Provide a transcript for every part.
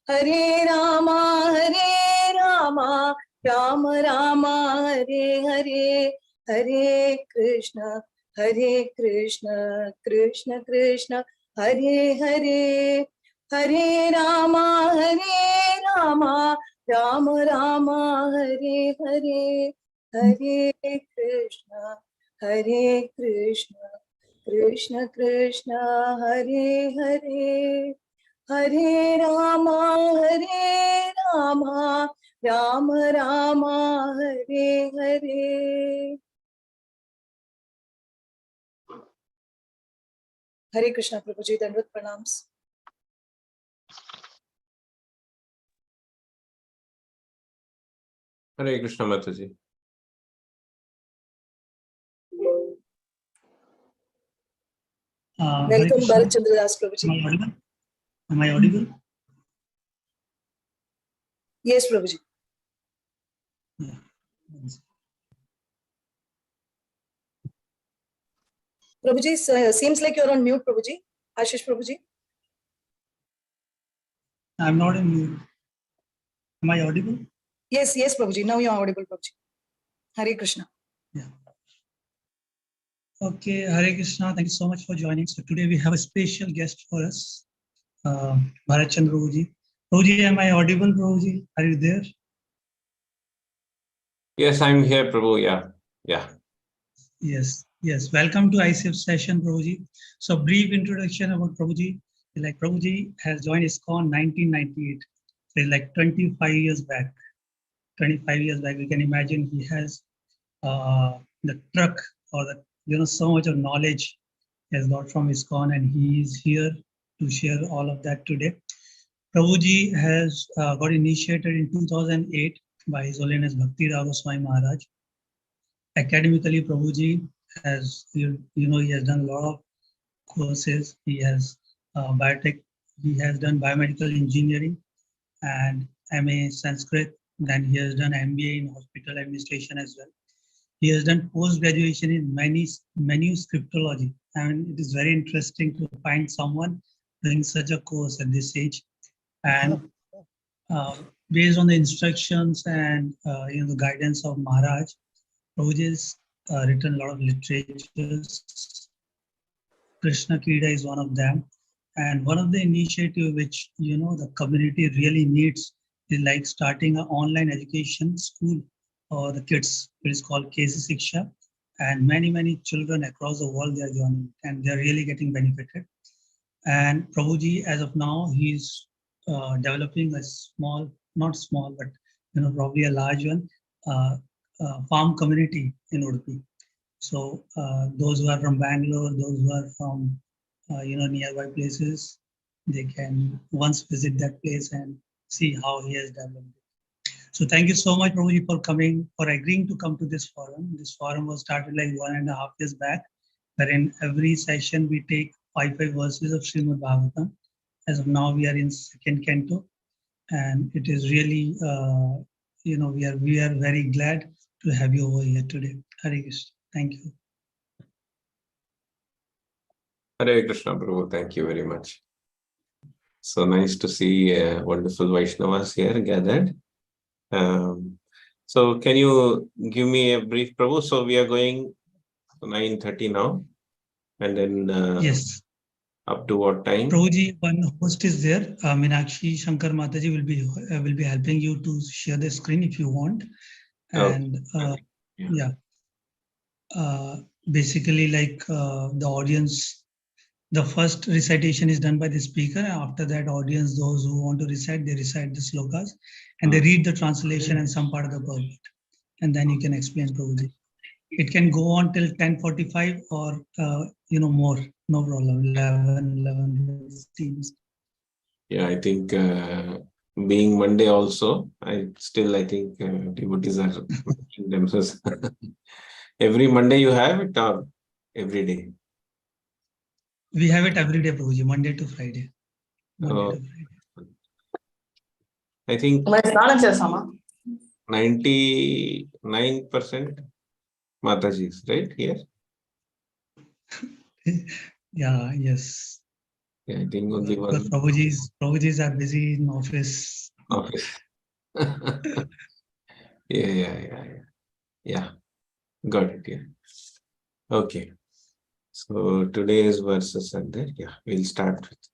Hare Rama, Rama Rama, Hare Hare, Hare Krishna, Krishna Krishna, Hare Hare, Hare Rama, Rama Rama, Hare Hare, Hare Krishna, Krishna Krishna, Hare Hare. Hare Rama, Rama Rama, Hare Hare. Hare Krishna, Prabhuji, Dandvat Pranams. Hare Krishna, Mataji. Welcome, Bharat Chandra Das, Prabhuji. Am I audible? Yes, Prabhuji. Yeah. Prabhuji, seems like you're on mute, Prabhuji. Ashish Prabhuji. I'm not in mute. Am I audible? Yes, Prabhuji. Now you're audible, Prabhuji. Hare Krishna. Yeah. Okay, Hare Krishna. Thank you so much for joining. So today we have a special guest for us, Bharat Chandra Prabhuji. Prabhuji, am I audible, Prabhuji? Are you there? Yes, I'm here, Prabhu. Yeah. Yes. Welcome to ICF session, Prabhuji. So brief introduction about Prabhuji. Like Prabhuji has joined ISKCON 1998. So like 25 years back. 25 years back, we can imagine he has the truck or the so much of knowledge he has got from ISKCON, and he is here to share all of that today. Prabhuji has got initiated in 2008 by His Holiness Bhakti Raghav Swami Maharaj. Academically, Prabhuji has, he has done a lot of courses. He has biotech, he has done biomedical engineering and MA Sanskrit. Then he has done MBA in hospital administration as well. He has done post-graduation in manuscriptology. And it is very interesting to find someone doing such a course at this age. And based on the instructions and the guidance of Maharaj, Prabhuji has written a lot of literatures. Krishna Krida is one of them. And one of the initiatives which the community really needs is like starting an online education school for the kids. It is called KC Siksha. And many children across the world, they are joining and they're really getting benefited. And Prabhuji, as of now, he's developing a small, not small, but probably a large one, farm community in Udupi. So those who are from Bangalore, those who are from nearby places, they can once visit that place and see how he has developed. So thank you so much, Prabhuji, for coming, for agreeing to come to this forum. This forum was started like 1.5 years back, wherein every session we take 5 verses of Srimad Bhagavatam. As of now, we are in second canto, and it is really, we are very glad to have you over here today. Hare Krishna. Thank you. Hare Krishna, Prabhu. Thank you very much. So nice to see wonderful Vaishnavas here gathered. So can you give me a brief, Prabhu? So we are going 9:30 now, and then yes. Up to what time? Prabhuji, one host is there. Meenakshi Shankar Mataji will be helping you to share the screen if you want. And basically, like the audience, the first recitation is done by the speaker. After that, audience, those who want to recite, they recite the slokas and they read the translation and some part of the Prabhupada. And then you can explain, Prabhuji. It can go on till 10:45 or more. No problem. 11:15. Yeah, I think being Monday also, I think devotees are themselves. Every Monday you have it or every day? We have it every day, Prabhuji, Monday to Friday. Monday to Friday. I think 99% Matajis, right? Here? Yeah, yes. I think only Because one Prabhujis are busy in office. office. Yeah. Got it. Yeah. Okay. So today's verses and there, we'll start with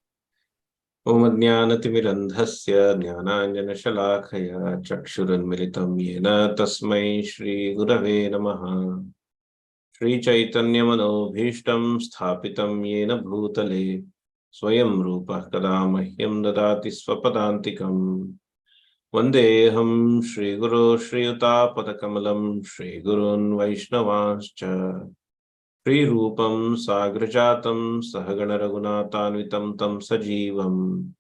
Om Jnanatimirandhasya Jnananjanashalakaya Chakshurunmilitam Yena Tasmai Shri Gurave Namaha Shri Chaitanya Manobhishtam Sthapitam Yena Bhutale Swayam Rupa Kada Mahyam Dadati Swapadantikam Vandeham Shri Guru Shri Yuta Padakamalam Shri Gurun Vaishnavanscha Shri Rupam Sagrajatam Sahagana Raghunathanvitam Tam Sajivam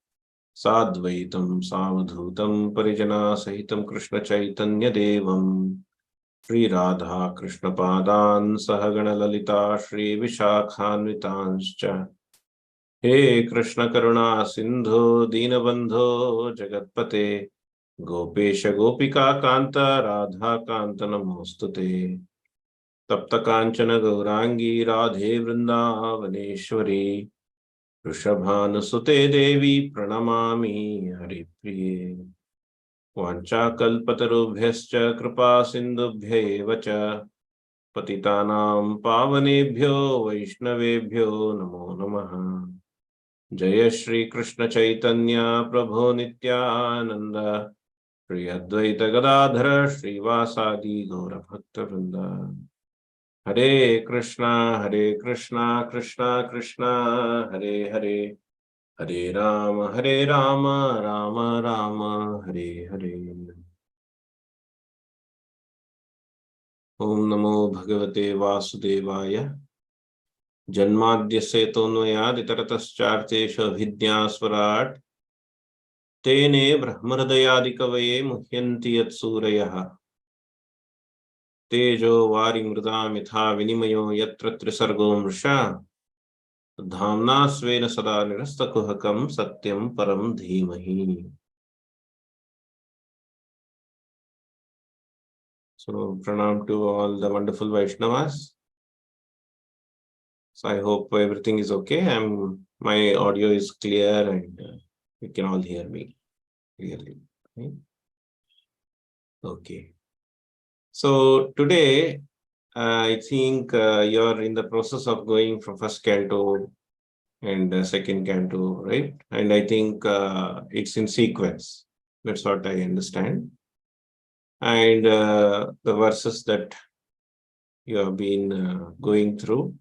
Sadvaitam Savadhutam Parijana Sahitam Krishna Chaitanya Devam Shri Radha Krishna Padan Sahagana Lalita Shri Vishakhanvitanscha He Krishna Karuna Sindhu Dinabandho Jagatpate Gopesha Gopika Kanta Radha Kanta Namostute Tapta Kanchana Gaurangi Radhe Vrindavaneshwari Rishabhanusute Devi Pranamami Haripriye Vanchakalpatarubhyascha Kripa Sindhubhya Vacha Patitanam Pavanebhyo Vaishnavebhyo Namo Namaha Jaya Shri Krishna Chaitanya Prabhu Nityananda Shri Advaita Gadadhara Shri Vasadi Gaura Bhakta Vrinda Hare Krishna, Krishna Krishna, Hare Hare, Hare Rama, Rama Rama, Hare Hare. Om Namo Bhagavate Vasudevaya. Janmadhyasya tonvayad itarataschaartesha vidhyasvarat. Tene brahmaradayadikavaye muhyanti yat surayah. Tejo vari mrida mitha vinimayo yatra trisargo mrsha. Dhamna svena sada nirastakuhakam satyam param dhimahi. So pranam to all the wonderful Vaishnavas. So I hope everything is okay. My audio is clear and you can all hear me clearly. Okay. So today, I think you're in the process of going from first canto and second canto, right? And I think it's in sequence. That's what I understand. And the verses that you have been going through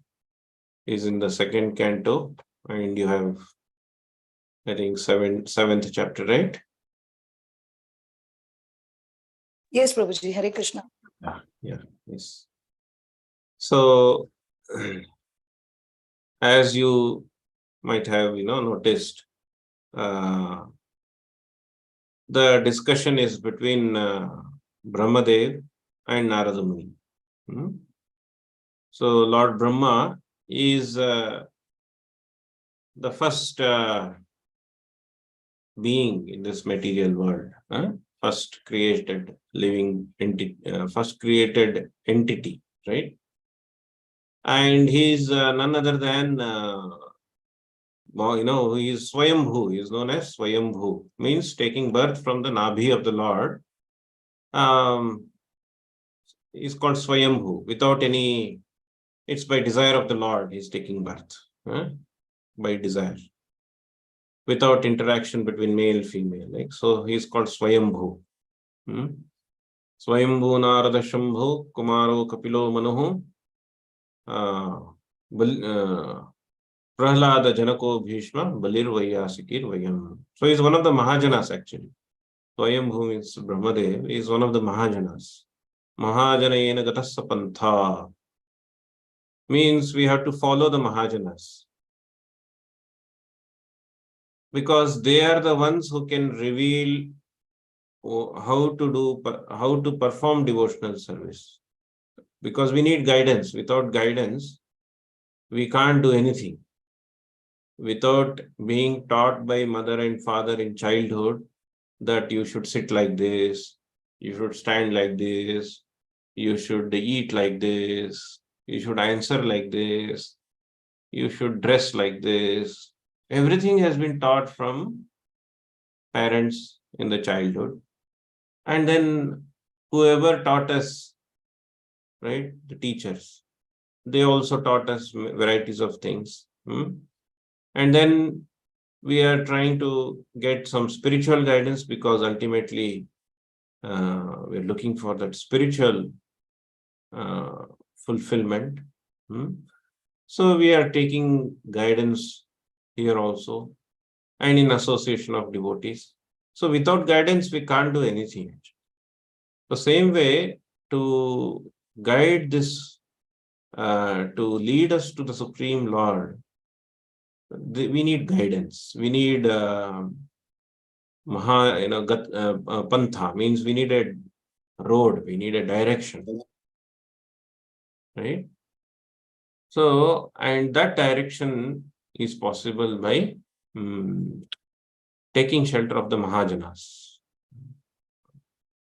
is in the second canto, and you have, I think, seventh chapter, right? Yes, Prabhuji. Hare Krishna. Yes. So, as you might have, noticed, the discussion is between Brahmadev and Narada Muni. So, Lord Brahma is the first being in this material world, first created living entity, right? And he is none other than, he is Swayambhu. He is known as Swayambhu, means taking birth from the Nabhi of the Lord. Is called Swayambhu. Without any, it's by desire of the Lord he is taking birth, by desire, without interaction between male female. Like, so he is called Swayambhu. Swayambhu Narada Shambhu Kumaro Kapilo Manuhu Prahlada Janako Bhishma Balir Vayasikir Vayam. So he is one of the Mahajanas actually. Swayambhu means Brahmadev is one of the Mahajanas. Mahajanayena Gatassa Pantha means we have to follow the Mahajanas, because they are the ones who can reveal how to perform devotional service. Because we need guidance. Without guidance, we can't do anything. Without being taught by mother and father in childhood that you should sit like this, you should stand like this, you should eat like this, you should answer like this, you should dress like this, everything has been taught from parents in the childhood. And then whoever taught us, right, the teachers, they also taught us varieties of things. And then we are trying to get some spiritual guidance, because ultimately we're looking for that spiritual fulfillment. So we are taking guidance here also, and in association of devotees. So without guidance, we can't do anything. The same way, to guide this, to lead us to the Supreme Lord, we need guidance. We need pantha, means we need a road, we need a direction, right? So, and that direction is possible by taking shelter of the Mahajanas.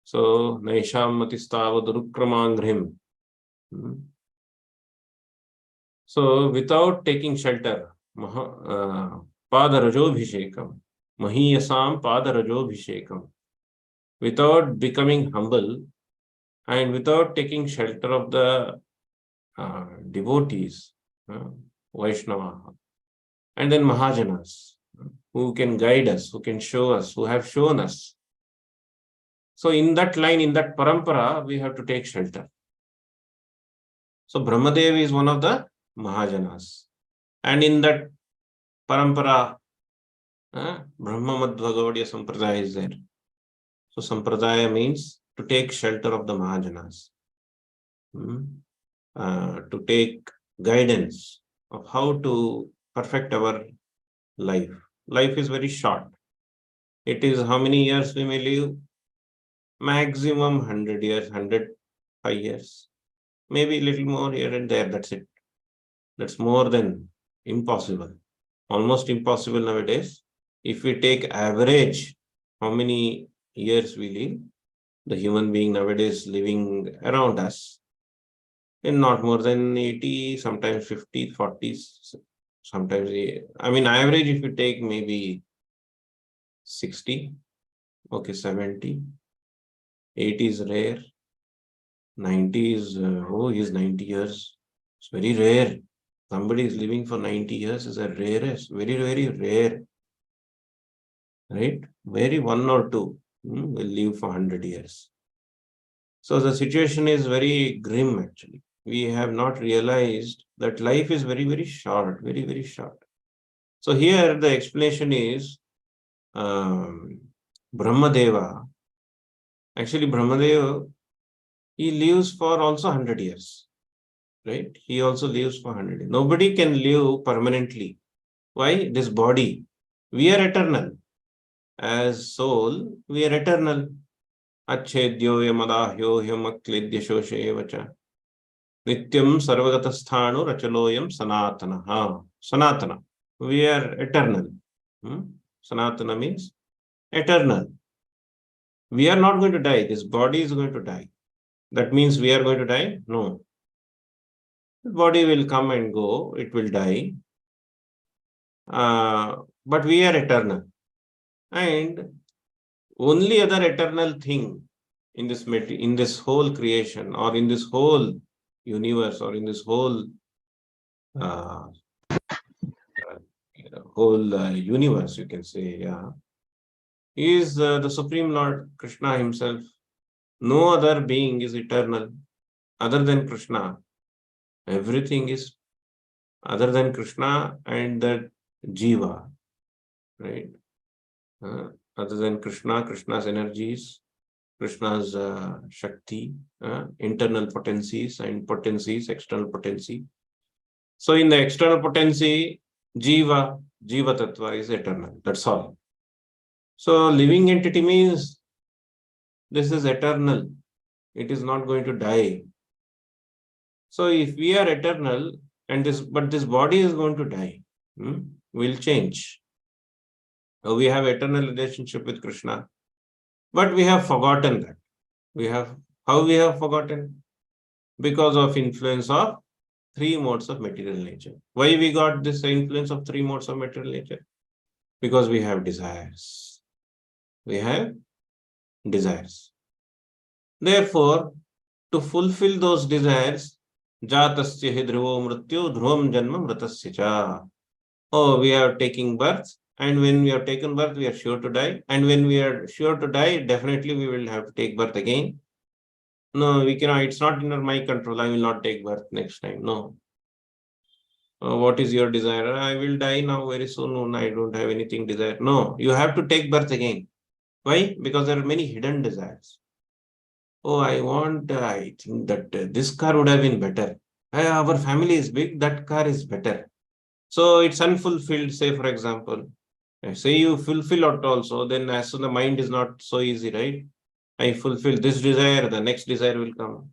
So, Naisham Matistavad Rukramangrim. So, without taking shelter, Padarajobhishekam, Mahiyasam Padarajobhishekam, without becoming humble and without taking shelter of the devotees, Vaishnava, and then Mahajanas, who can guide us, who can show us, who have shown us. So in that line, in that parampara, we have to take shelter. So Brahmadev is one of the Mahajanas. And in that parampara, Brahma Madhva Gaudiya Sampradaya is there. So Sampradaya means to take shelter of the Mahajanas. To take guidance of how to perfect our life. Life is very short. It is how many years we may live? Maximum 100 years, 105 years. Maybe a little more here and there, that's it. That's more than impossible. Almost impossible nowadays. If we take average, how many years we live, the human being nowadays living around us, in not more than 80, sometimes 50, 40s, sometimes, I mean, average if you take maybe 60, okay, 70, 80 is rare, 90 is, he's 90 years, it's very rare. Somebody is living for 90 years is a rarest, very, very rare, right? Very one or two will live for 100 years. So the situation is very grim actually. We have not realized that life is very, very short, very, very short. So here the explanation is Brahmadeva. Actually, Brahmadeva, he lives for also 100 years, right? He also lives for 100 years. Nobody can live permanently. Why? This body. We are eternal. As soul, we are eternal. Achedyo yamadahyo hyamakledya shoshevacha. Nityam sarvagatasthanu rachaloyam sanatana. Sanatana. We are eternal. Sanatana means eternal. We are not going to die. This body is going to die. That means we are going to die? No. The body will come and go. It will die. But we are eternal. And only other eternal thing in this whole creation, or in this whole universe, or in this whole universe, you can say, is the Supreme Lord Krishna himself. No other being is eternal other than Krishna. Everything is other than Krishna and that Jiva, right? Other than Krishna, Krishna's energies, Krishna's Shakti, internal potencies and potencies, external potency. So in the external potency, Jiva Tattva is eternal. That's all. So living entity means this is eternal. It is not going to die. So if we are eternal, and this body is going to die, will change. We have eternal relationship with Krishna, but we have forgotten that. How we have forgotten? Because of influence of 3 modes of material nature. Why we got this influence of 3 modes of material nature? Because we have desires. We have desires. Therefore, to fulfill those desires, jatasya hi dhruvo mrityu dhruvam janma mritasya cha. Oh, we are taking birth, and when we have taken birth, we are sure to die. And when we are sure to die, definitely we will have to take birth again. No, we cannot, it's not under my control. I will not take birth next time. No. What is your desire? I will die now very soon. No, I don't have anything desire. No, you have to take birth again. Why? Because there are many hidden desires. Oh, I think that this car would have been better. Our family is big, that car is better. So it's unfulfilled, say for example. Say you fulfill it also, then as soon the mind is not so easy, right? I fulfill this desire, the next desire will come.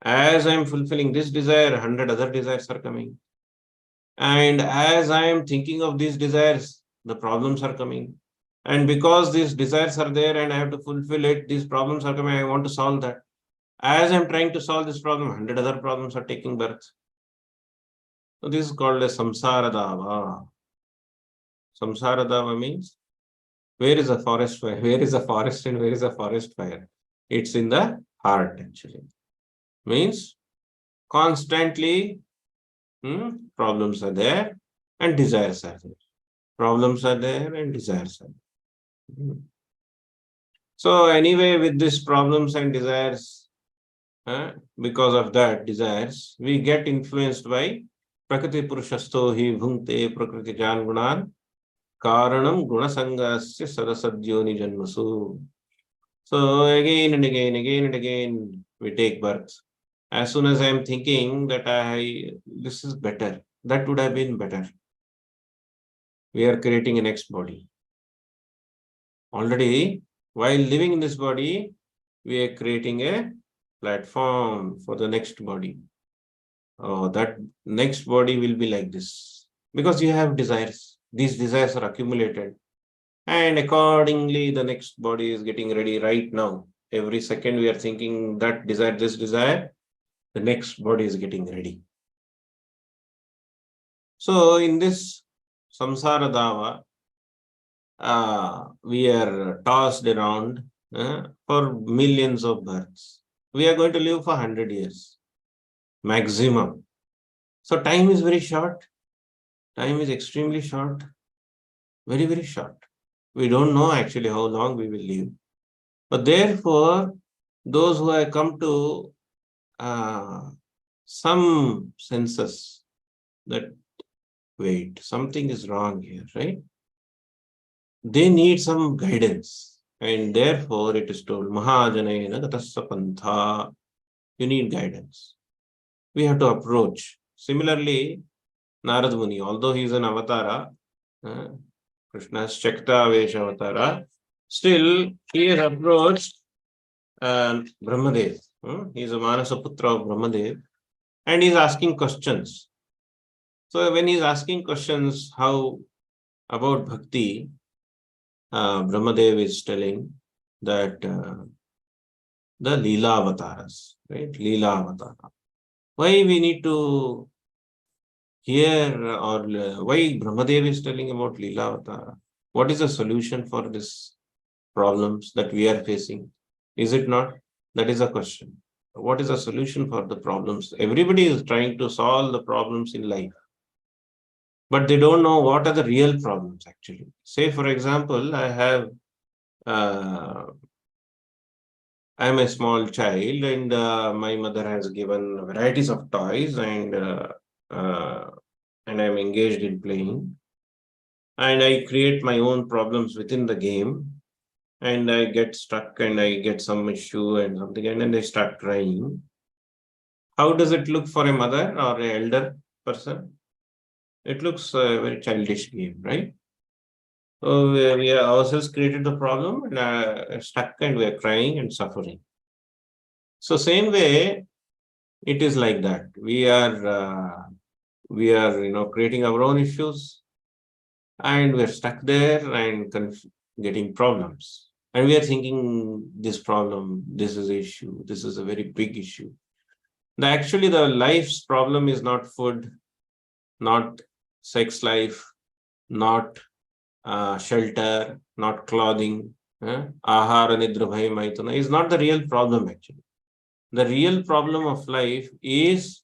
As I am fulfilling this desire, 100 other desires are coming. And as I am thinking of these desires, the problems are coming. And because these desires are there and I have to fulfill it, these problems are coming, I want to solve that. As I'm trying to solve this problem, 100 other problems are taking birth. So this is called a samsara dava. Samsara dava means, where is a forest fire? Where is a forest and where is a forest fire? It's in the heart actually. Means constantly problems are there and desires are there. Problems are there and desires are there. So anyway, with these problems and desires, because of that desires, we get influenced by Prakriti Purushasto hi bhungte Prakriti Jan Gunan Karanam Gunasangasya Sadasadyoni Janmasu. So again and again, we take birth. As soon as I am thinking that this is better, that would have been better, we are creating a next body. Already, while living in this body, we are creating a platform for the next body. Oh, that next body will be like this. Because you have desires. These desires are accumulated. And accordingly, the next body is getting ready right now. Every second we are thinking that desire, this desire, the next body is getting ready. So in this samsara dava, we are tossed around for millions of births. We are going to live for 100 years, maximum. So time is very short. Time is extremely short, very, very short. We don't know actually how long we will live. But therefore, those who have come to some senses that, wait, something is wrong here, right? They need some guidance. And therefore, it is told, Mahajanayana Gatasya Pantha. You need guidance. We have to approach. Similarly, Narad Muni, although he is an avatara, Krishna's Shakta Vesha avatara, still he has approached Brahmadev. He is a Manasaputra of Brahmadev, and he is asking questions. So when he is asking questions, how about bhakti, Brahmadev is telling that the Leela avatars, right? Leela avatara. Why we need to hear, or why Brahmadev is telling about Leela avatara? What is the solution for this problems that we are facing? Is it not? That is a question. What is the solution for the problems? Everybody is trying to solve the problems in life, but they don't know what are the real problems actually. Say, for example, I am a small child, and my mother has given varieties of toys, and I'm engaged in playing, and I create my own problems within the game, and I get stuck and I get some issue and something, and then I start crying. How does it look for a mother or an elder person? It looks a very childish game, right? So we are ourselves created the problem and stuck, and we are crying and suffering. So same way, it is like that. We are creating our own issues, and we are stuck there and getting problems. And we are thinking this problem, this is an issue, this is a very big issue. Actually, the life's problem is not food, not sex life, not shelter, not clothing, ahara nidra bhaya maituna is not the real problem actually. The real problem of life is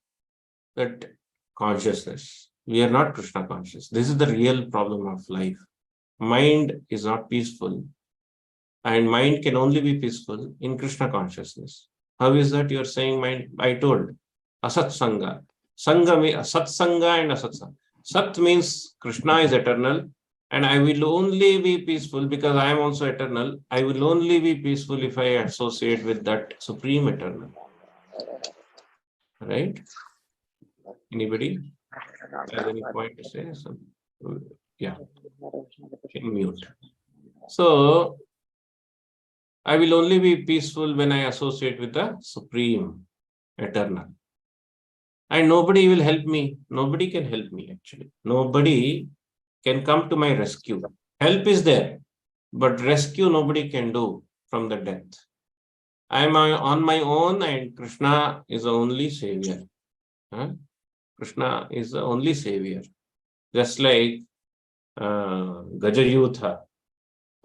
that consciousness. We are not Krishna conscious. This is the real problem of life. Mind is not peaceful, and mind can only be peaceful in Krishna consciousness. How is that? You are saying mind. I told asat sangha. Sangha means asat sangha and asat sangha. Sat means Krishna is eternal, and I will only be peaceful because I am also eternal. I will only be peaceful if I associate with that supreme eternal. Right? Anybody has any point to say? Yeah, in mute. So, I will only be peaceful when I associate with the supreme eternal. And nobody will help me. Nobody can help me actually. Nobody can come to my rescue. Help is there, but rescue nobody can do from the death. I am on my own, and Krishna is the only savior. Krishna is the only savior. Just like Gajayutha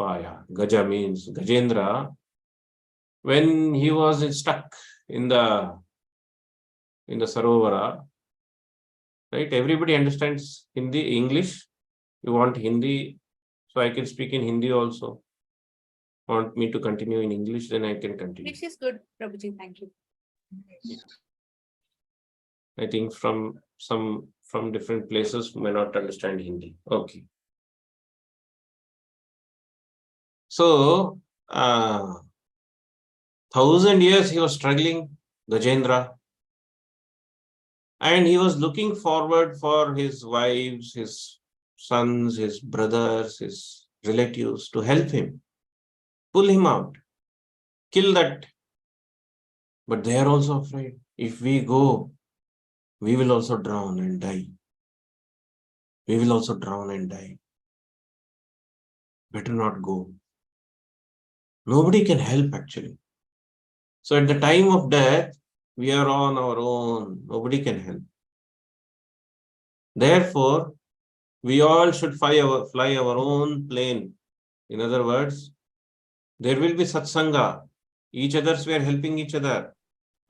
Paya. Gaja means Gajendra. When he was stuck in the Sarovara, right? Everybody understands Hindi, English. You want Hindi, so I can speak in Hindi also. Want me to continue in English, then I can continue. This is good, Prabhuji. Thank you. I think from different places may not understand Hindi. Okay. So, 1,000 years he was struggling, Gajendra. And he was looking forward for his wives, his sons, his brothers, his relatives to help him, pull him out, kill that. But they are also afraid. If we go, we will also drown and die. We will also drown and die. Better not go. Nobody can help actually. So at the time of death, we are on our own. Nobody can help. Therefore, we all should fly our own plane. In other words, there will be satsanga. Each others, we are helping each other.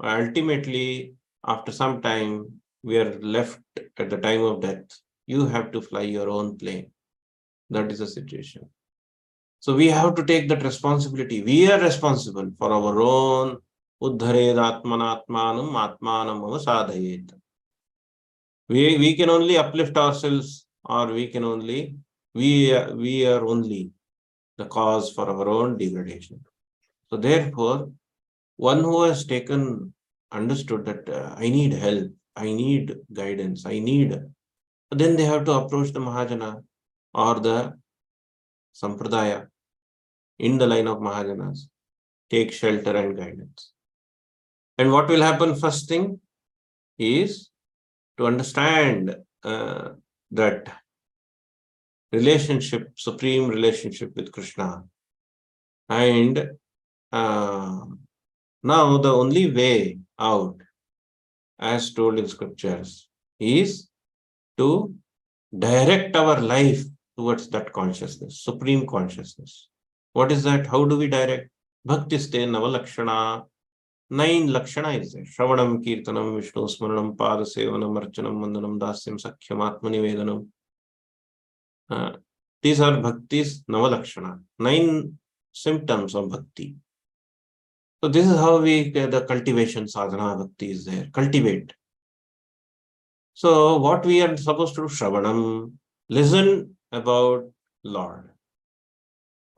Ultimately, after some time, we are left at the time of death. You have to fly your own plane. That is the situation. So we have to take that responsibility. We are responsible for our own uddhared atmanatmanam atmanam avasadhayet. We can only uplift ourselves, or we are only the cause for our own degradation. So therefore, one who has understood that I need help, I need guidance, then they have to approach the Mahajana or the Sampradaya in the line of Mahajanas, take shelter and guidance. And what will happen first thing is to understand that relationship, supreme relationship with Krishna. And now the only way out, as told in scriptures, is to direct our life towards that consciousness, supreme consciousness. What is that? How do we direct? Bhaktiste Navalakshana. 9 lakshana is there. Shravanam, Kirtanam, Vishnu Smaranam, Padasevanam, Archanam, Vandanam, Dasyam, Sakhyam, Atmanivedanam. These are Bhakti's Navalakshana. 9 symptoms of Bhakti. So this is how the cultivation sadhana Bhakti is there. Cultivate. So what we are supposed to do? Shravanam. Listen about Lord.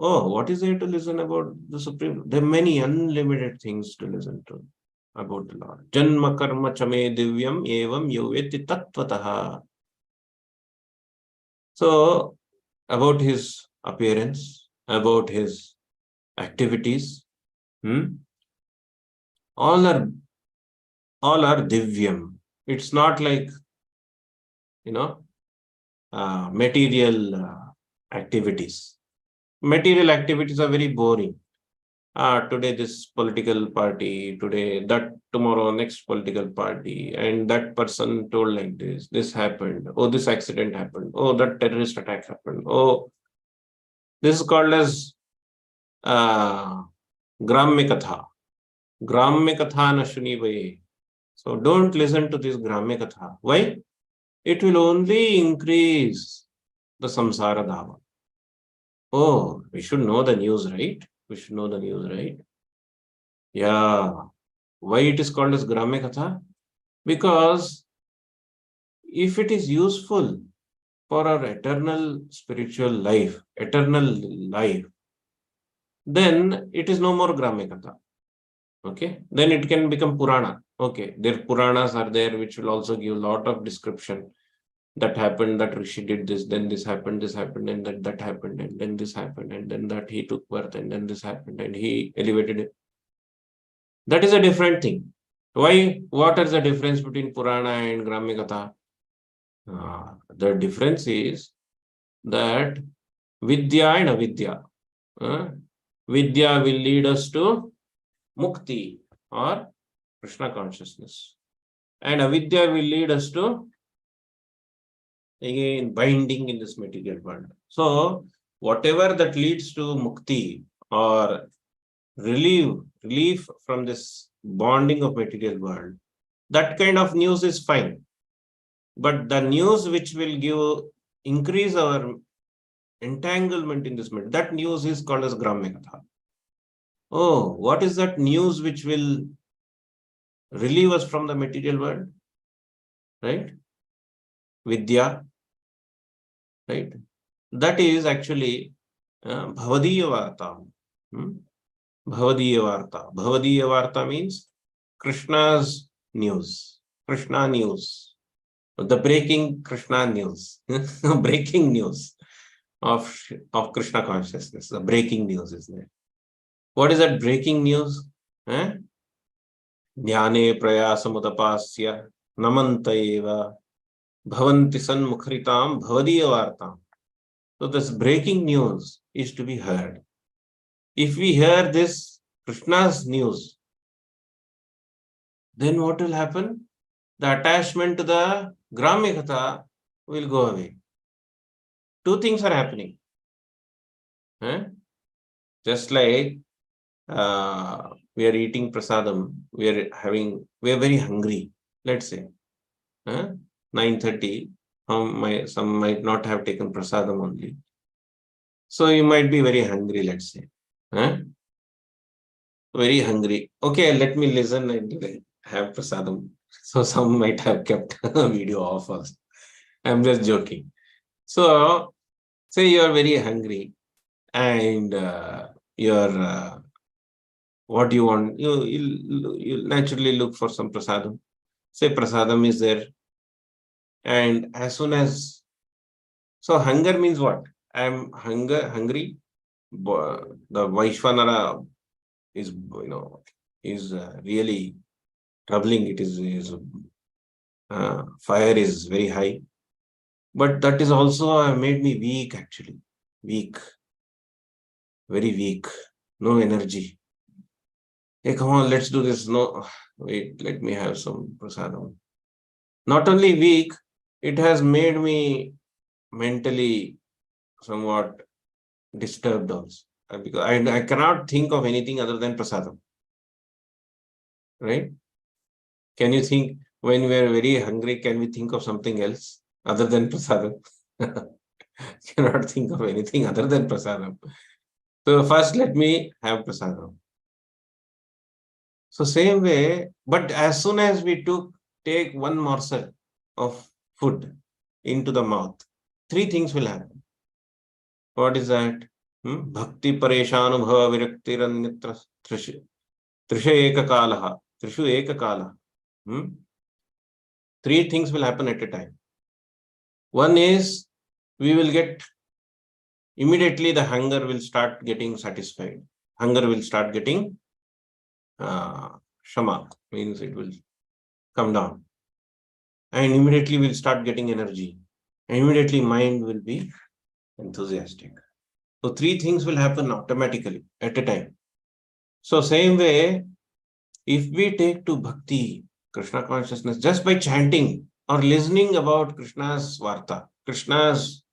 Oh, what is there to listen about the Supreme? There are many unlimited things to listen to about the Lord. Janma karma chame divyam evam yoveti tattvataha. So, about his appearance, about his activities, all are divyam. It's not like, material activities. Material activities are very boring. Today this political party, today that, tomorrow next political party, and that person told like this happened, oh, this accident happened, oh, that terrorist attack happened, oh, This is called as Gramya Katha. Gramya Katha na shuni bhaye. So don't listen to this Gramya Katha. Why? It will only increase the samsara dhava. Oh, we should know the news, right? We should know the news, right? Yeah. Why it is called as Gramya Katha? Because if it is useful for our eternal spiritual life, then it is no more Gramya Katha. Okay, then it can become Purana. Okay, their Puranas are there, which will also give a lot of description. That happened, that Rishi did this, then this happened, and then that happened, and then this happened, and then that he took birth, and then this happened, and he elevated it. That is a different thing. Why? What is the difference between Purana and Gramya Katha? The difference is that Vidya and Avidya. Vidya will lead us to Mukti or Krishna consciousness. And Avidya will lead us to, again, binding in this material world. So, whatever that leads to Mukti or relief from this bonding of material world, that kind of news is fine. But the news which will increase our entanglement in this matter, that news is called as Gramya Katha. Oh, what is that news which will relieve us from the material world? Right? Vidya. Right? That is actually Bhavadiya Varta. Bhavadiya Varta. Bhavadiya Varta means Krishna's news. Krishna news. The breaking Krishna news. Breaking news of Krishna consciousness. The breaking news is there. What is that breaking news? Jnane prayasamudapasya namanta eva bhavanti sanmukhritam bhavadiya vartam. So this breaking news is to be heard. If we hear this Krishna's news, then what will happen? The attachment to the Gramya Katha will go away. Two things are happening. Just like we are eating prasadam, we are very hungry. Let's say 9:30. Some might not have taken prasadam only. So you might be very hungry, let's say. Very hungry. Okay, let me listen and have prasadam. So some might have kept a video off us. I'm just joking. So say you are very hungry and you're what you want, you'll naturally look for some prasadam. Say prasadam is there, and as soon as, so hunger means what? I'm hungry. The Vaishvanara is really troubling. It is fire is very high, but that is also made me weak. Actually, weak, very weak. No energy. Hey, come on, let's do this. No, wait, let me have some prasadam. Not only weak, it has made me mentally somewhat disturbed also. Because I cannot think of anything other than prasadam. Right? Can you think, when we are very hungry, can we think of something else other than prasadam? Cannot think of anything other than prasadam. So first let me have prasadam. So same way, but as soon as we take one morsel of food into the mouth, three things will happen. What is that? Bhakti pareshanubhava viraktiranyatra trishu ekakalaha. Trishu ekakalaha. Three things will happen at a time. One is, we will get, immediately the hunger will start getting satisfied. Hunger will start getting shama, means it will come down. And immediately we'll start getting energy. And immediately mind will be enthusiastic. So three things will happen automatically at a time. So same way, if we take to bhakti, Krishna consciousness, just by chanting or listening about Krishna's varta, Krishna's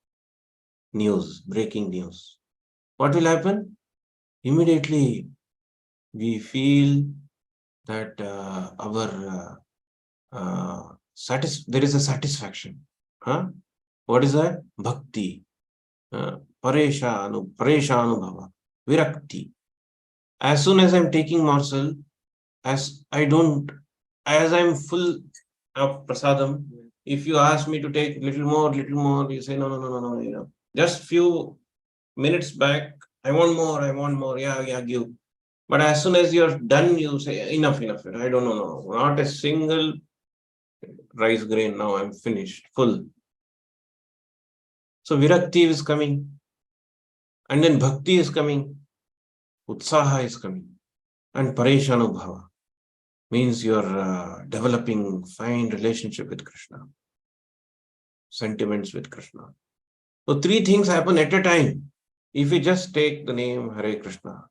news, breaking news, what will happen? Immediately we feel that there is a satisfaction. Huh? What is that? Bhakti. Pareshanu bhava. Virakti. As soon as I'm taking morsel, as I'm full of prasadam, if you ask me to take little more, you say no. Just few minutes back, I want more. Yeah, give. But as soon as you're done, you say enough. I don't know. Not a single rice grain. Now I'm finished, full. So virakti is coming, and then bhakti is coming, utsaha is coming, and pareshanubhava means you're developing fine relationship with Krishna, sentiments with Krishna. So three things happen at a time. If you just take the name Hare Krishna,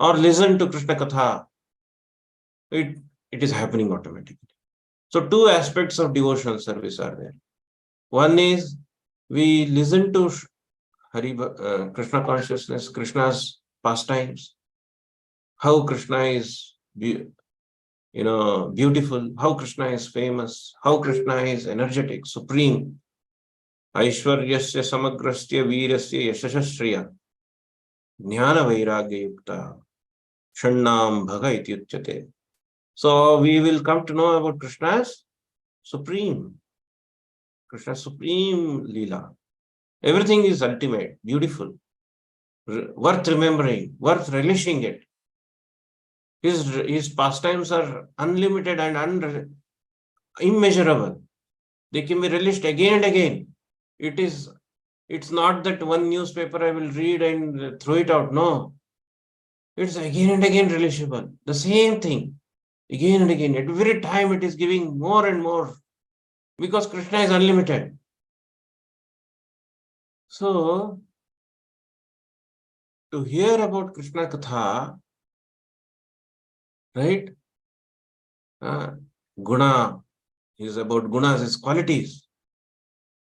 or listen to Krishna Katha, it is happening automatically. So two aspects of devotional service are there. One is we listen to Krishna consciousness, Krishna's pastimes, how Krishna is beautiful, how Krishna is famous, how Krishna is energetic, supreme. Aishwaryasya samagrasya veerasya yashashashriya jnana vairagya yukta shannam bhaga iti uchyate. So we will come to know about Krishna's supreme Leela. Everything is ultimate, beautiful, worth remembering, worth relishing it. His pastimes are unlimited and immeasurable. They can be relished again and again. It's not that one newspaper I will read and throw it out. No. It's again and again relishable. The same thing. Again and again. Every time it is giving more and more. Because Krishna is unlimited. So, to hear about Krishna Katha, right? Guna is about gunas, his qualities.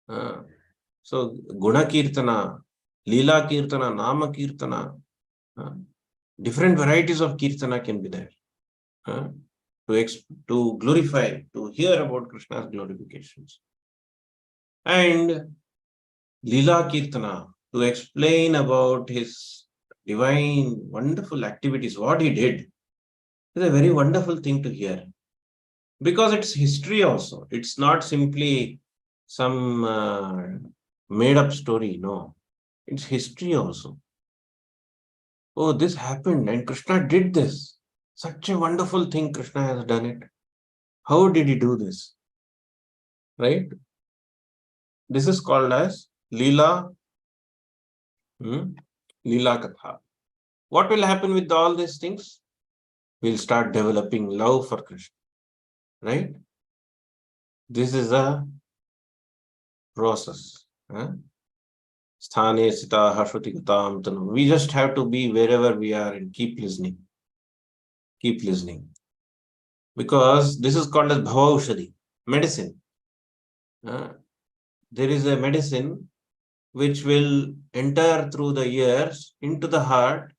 So, Guna Kirtana, Leela Kirtana, Nama Kirtana, different varieties of Kirtana can be there. To glorify, to hear about Krishna's glorifications. And Leela Kirtana, to explain about his divine, wonderful activities, what he did, is a very wonderful thing to hear. Because it's history also. It's not simply some made-up story, no. It's history also. Oh, this happened and Krishna did this. Such a wonderful thing Krishna has done it. How did he do this? Right? This is called as Leela Katha. What will happen with all these things? We'll start developing love for Krishna. Right? This is a process. Sthane sitaha shruti tanu. We just have to be wherever we are and keep listening. Keep listening. Because this is called as bhavaushadhi, medicine. There is a medicine which will enter through the ears into the heart,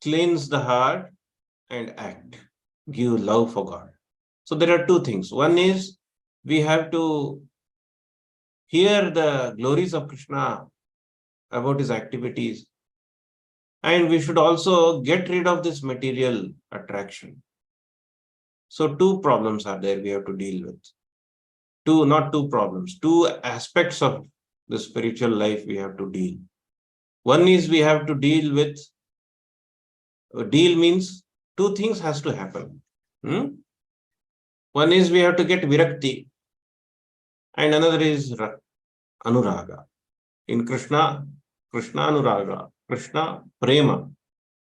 cleanse the heart, and act. Give love for God. So there are two things. One is we have to hear the glories of Krishna about his activities. And we should also get rid of this material attraction. So two problems are there we have to deal with. Not two problems, two aspects of the spiritual life we have to deal. One is we have to deal with, deal means two things has to happen. One is we have to get virakti and another is anuraga. In Krishna anuraga, Krishna prema.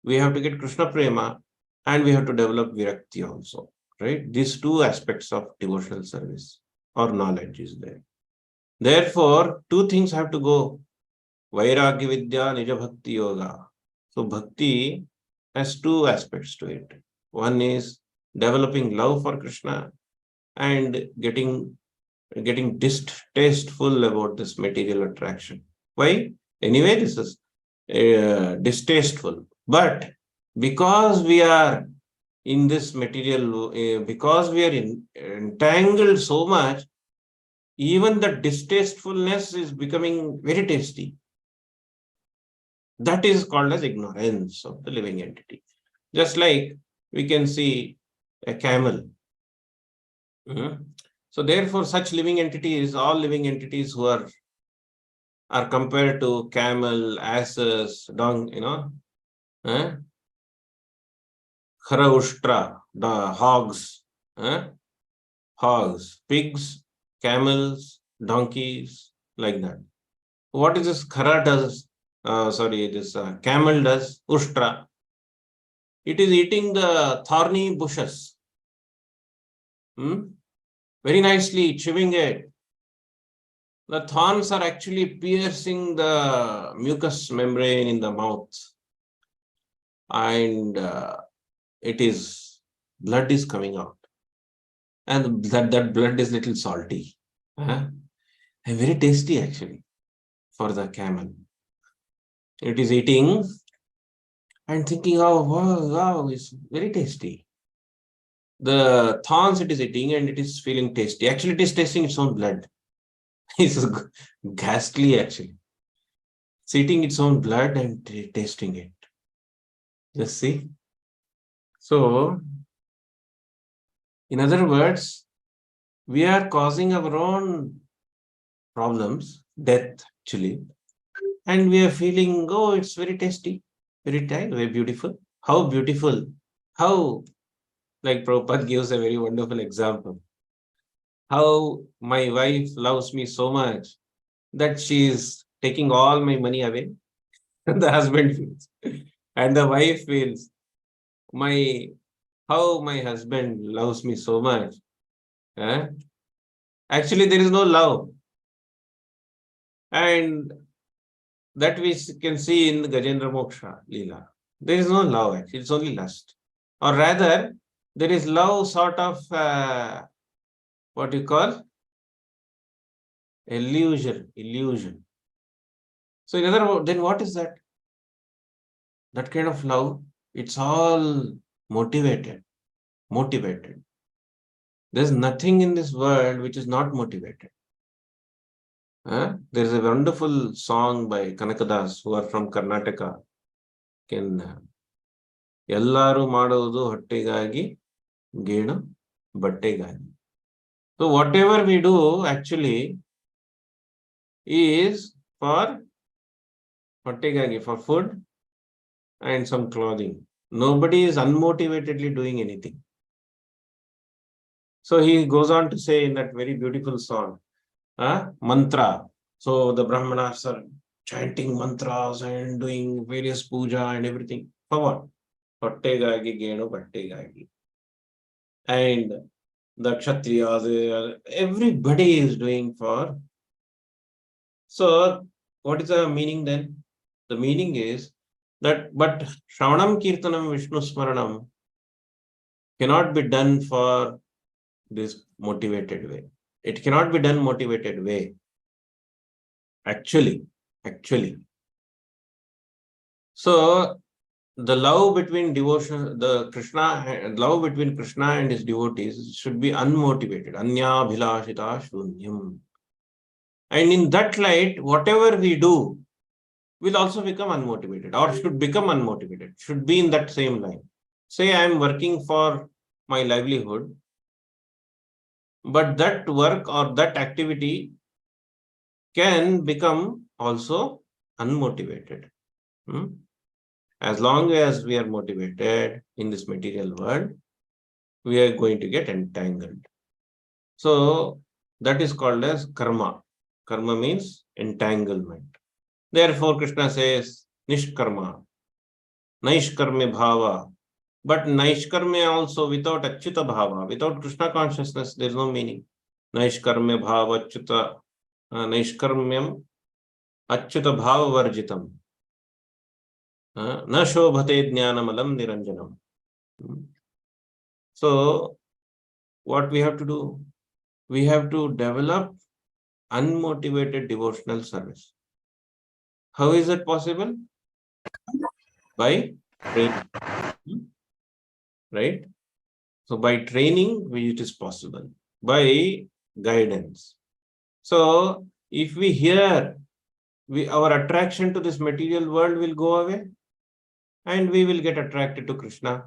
We have to get Krishna prema and we have to develop virakti also. Right? These two aspects of devotional service or knowledge is there. Therefore, two things have to go. Vairagya Vidya, Nija Bhakti Yoga. So Bhakti has two aspects to it. One is developing love for Krishna and getting distasteful about this material attraction. Why? Anyway, this is distasteful. But because we are in this material, because we are entangled so much, even the distastefulness is becoming very tasty. That is called as ignorance of the living entity. Just like we can see a camel. So therefore, such living entities, all living entities who are compared to camel, asses, Kharaushtra, the hogs, hogs, pigs, camels, donkeys, like that. What is this Khara does? This camel does, Ushtra. It is eating the thorny bushes. Very nicely chewing it. The thorns are actually piercing the mucous membrane in the mouth. And blood is coming out. And that blood is little salty. And very tasty actually for the camel. It is eating and thinking, oh, wow, it's very tasty. The thorns it is eating and it is feeling tasty. Actually, it is tasting its own blood. It's ghastly actually. It's eating its own blood and tasting it. Just see. So, in other words, we are causing our own problems, death actually, and we are feeling, oh, it's very tasty, very tight, very beautiful. How beautiful. How, like Prabhupada gives a very wonderful example. How my wife loves me so much that she is taking all my money away. The husband feels. And the wife feels, how my husband loves me so much. Actually, there is no love. And that we can see in the Gajendra Moksha Leela. There is no love, actually, it's only lust. Or rather, there is love sort of, what you call? Illusion. So in other words, then what is that? That kind of love, it's all motivated. There's nothing in this world which is not motivated. There's a wonderful song by Kanakadas, who are from Karnataka. Ellaru madodu hattegagi, genu battegagi. So whatever we do actually is for hattegagi, for food and some clothing. Nobody is unmotivatedly doing anything. So he goes on to say in that very beautiful song, mantra. So the Brahmanas are chanting mantras and doing various puja and everything. For what? Hattegagi, genu battegagi. And the Kshatriyas, everybody is doing for. So what is the meaning then? The meaning is that, but Shravanam Kirtanam Vishnu Smaranam cannot be done for this motivated way. It cannot be done motivated way. Actually. So the love between devotion, love between Krishna and his devotees should be unmotivated. Anya bhilashita shunyam. And in that light, whatever we do will also become unmotivated, or should become unmotivated, should be in that same line. Say I am working for my livelihood, but that work or that activity can become also unmotivated. As long as we are motivated in this material world, we are going to get entangled. So that is called as karma. Karma means entanglement. Therefore, Krishna says nishkarma, naishkarme bhava. But naishkarme also without achyuta bhava, without Krishna consciousness, there is no meaning. Naishkarme bhava achyuta, naishkarmyam achyuta bhava varjitam. Na shobhate jnanamalam niranjanam. So, what we have to do? We have to develop unmotivated devotional service. How is it possible? By training. Right? So by training, it is possible. By guidance. So if we hear, our attraction to this material world will go away and we will get attracted to Krishna.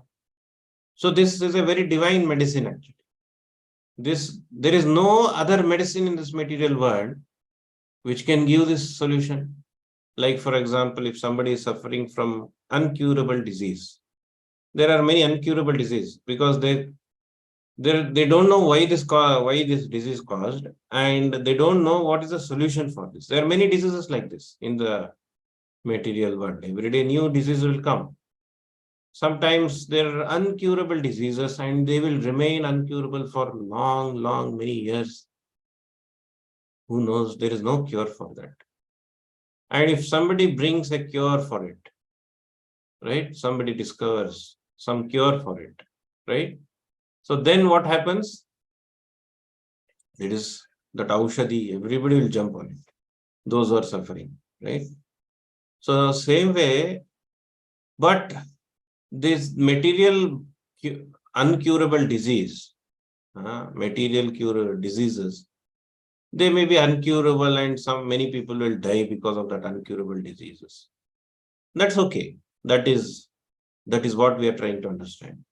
So this is a very divine medicine actually. There is no other medicine in this material world which can give this solution. Like for example, if somebody is suffering from uncurable disease, there are many uncurable diseases because they don't know why this disease caused, and they don't know what is the solution for this. There are many diseases like this in the material world. Every day new disease will come. Sometimes there are uncurable diseases and they will remain uncurable for long, many years. Who knows? There is no cure for that. And if somebody brings a cure for it, right? Somebody discovers some cure for it, right? So then what happens? It is that aushadhi, everybody will jump on it. Those who are suffering, right? So same way, but this material uncurable disease, material cure diseases, they may be uncurable and many people will die because of that uncurable diseases. That's okay. That is what we are trying to understand.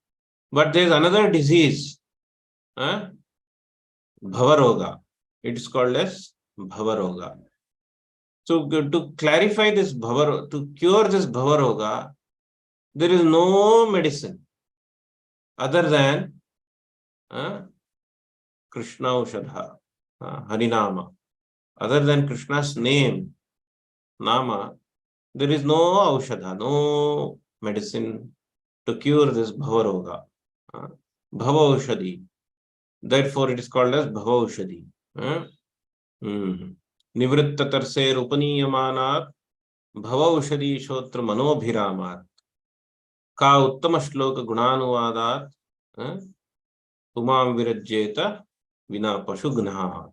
But there is another disease, Bhavaroga. It is called as Bhavaroga. So to clarify this to cure this Bhavaroga, there is no medicine other than Krishna Ushadha, Harinama. Other than Krishna's name, Nama, there is no Aushadha, no medicine to cure this Bhavaroga. Bhavaushadhi. Therefore, it is called as Bhavaushadhi. Nivritta Tarser Upaniyamanat Bhavaushadhi Shotra Manobhiramat Ka Uttama Shloka Gunanuvadat Umam Virajeta Vina Pashugnahat.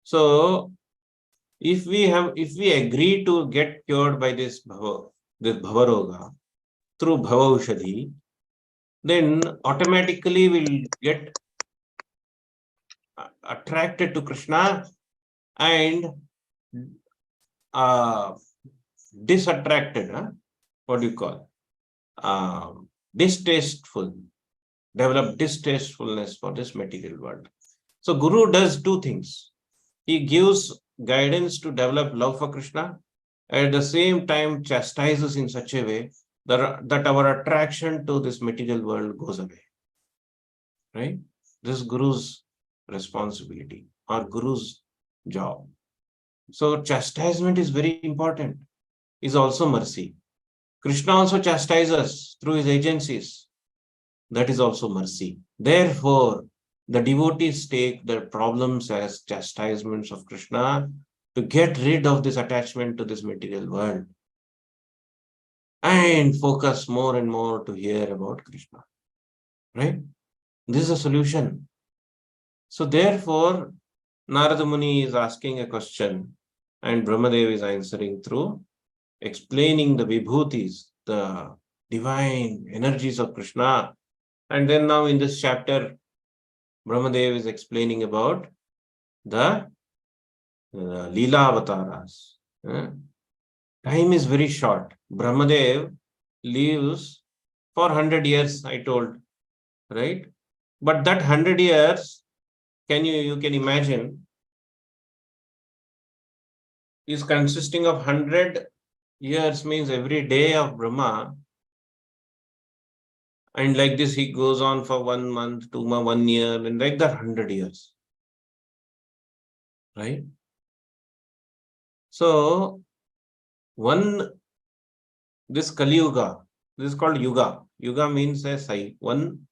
So if we agree to get cured by this Bhavaroga through Bhavaushadhi, then automatically we'll get attracted to Krishna and disattracted, what do you call? Distasteful, develop distastefulness for this material world. So Guru does two things. He gives guidance to develop love for Krishna, at the same time chastises in such a way that our attraction to this material world goes away. Right? This is Guru's responsibility or Guru's job. So chastisement is very important. Is also mercy. Krishna also chastises through his agencies. That is also mercy. Therefore, the devotees take their problems as chastisements of Krishna to get rid of this attachment to this material world and focus more and more to hear about Krishna. Right? This is a solution. So therefore, Narada Muni is asking a question and Brahmadev is answering through explaining the vibhutis, the divine energies of Krishna. And then now in this chapter, Brahmadev is explaining about the Leela Avataras. Time is very short. Brahmadev lives for 100 years, I told, right? But that 100 years, you can imagine, is consisting of 100 years, means every day of Brahma. And like this, he goes on for 1 month, 2 months, 1 year, and like that 100 years. Right? So, this Kali Yuga, this is called Yuga. Yuga means one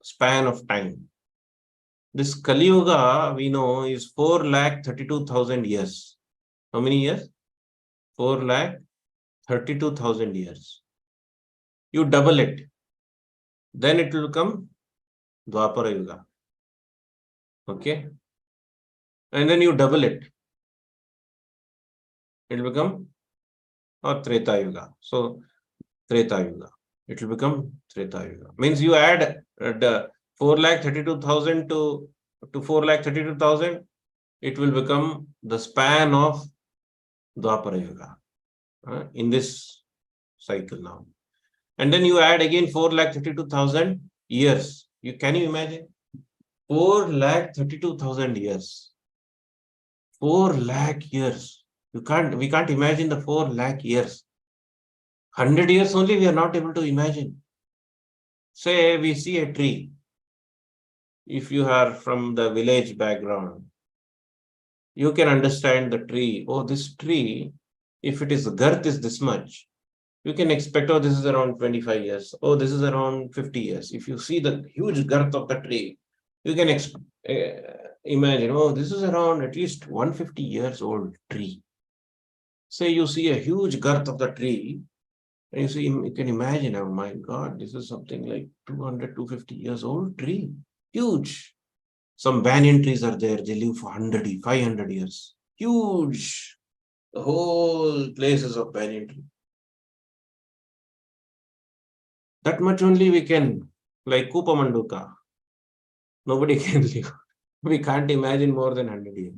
span of time. This Kali Yuga, we know, is 4,32,000 years. How many years? 4,32,000 years. You double it. Then it will become Dwapara Yuga. Okay? And then you double it. it will become or Treta Yuga. So Treta Yuga. It will become Treta Yuga. Means you add the 4,32,000 to 4,32,000, it will become the span of Dwapara Yuga in this cycle now. And then you add again 4,32,000 years. Can you imagine? 4,32,000 years. 4 lakh years. We can't imagine the 4 lakh years. 100 years only we are not able to imagine. Say we see a tree. If you are from the village background, you can understand the tree. Oh, this tree, if it is girth is this much, you can expect, oh, this is around 25 years. Oh, this is around 50 years. If you see the huge girth of the tree, you can imagine, oh, this is around at least 150 years old tree. Say you see a huge girth of the tree, and you can imagine, oh my God, this is something like 200, 250 years old tree. Huge. Some banyan trees are there, they live for 100, 500 years. Huge. The whole place is of banyan tree. That much only we can, like Kupamanduka. Nobody can live. We can't imagine more than 100 years.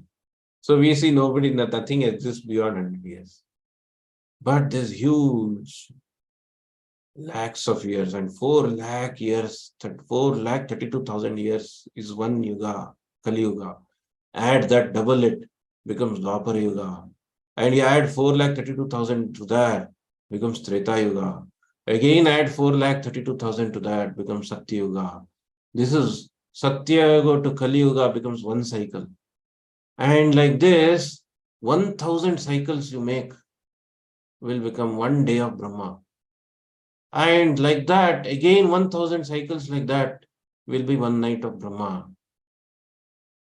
So we see nothing exists beyond 100 years. But there's huge lakhs of years, and 4 lakh years, 4,32,000 years is one yuga, Kali Yuga. Add that, double it, becomes Dwapara Yuga. And you add 4,32,000 to that, becomes Treta Yuga. Again add 4,32,000 to that, becomes Satya Yuga. This is Satya Yuga to Kali Yuga becomes one cycle. And like this, 1,000 cycles you make will become one day of Brahma. And like that, again 1,000 cycles like that will be one night of Brahma.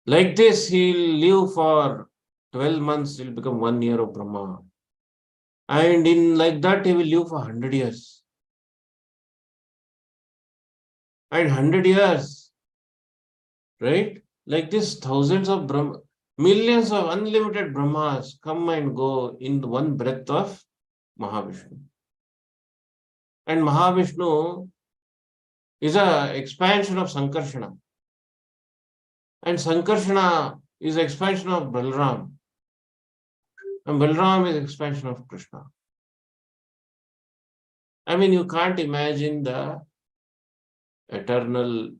Like this, he'll live for 12 months, he'll become 1 year of Brahma. And in like that, he will live for 100 years. And 100 years, right? Like this, thousands of Brahma, millions of unlimited Brahmas come and go in the one breath of Mahavishnu. And Mahavishnu is an expansion of Sankarshana. And Sankarshana is expansion of Balram. And Balram is expansion of Krishna. I mean, you can't imagine the eternal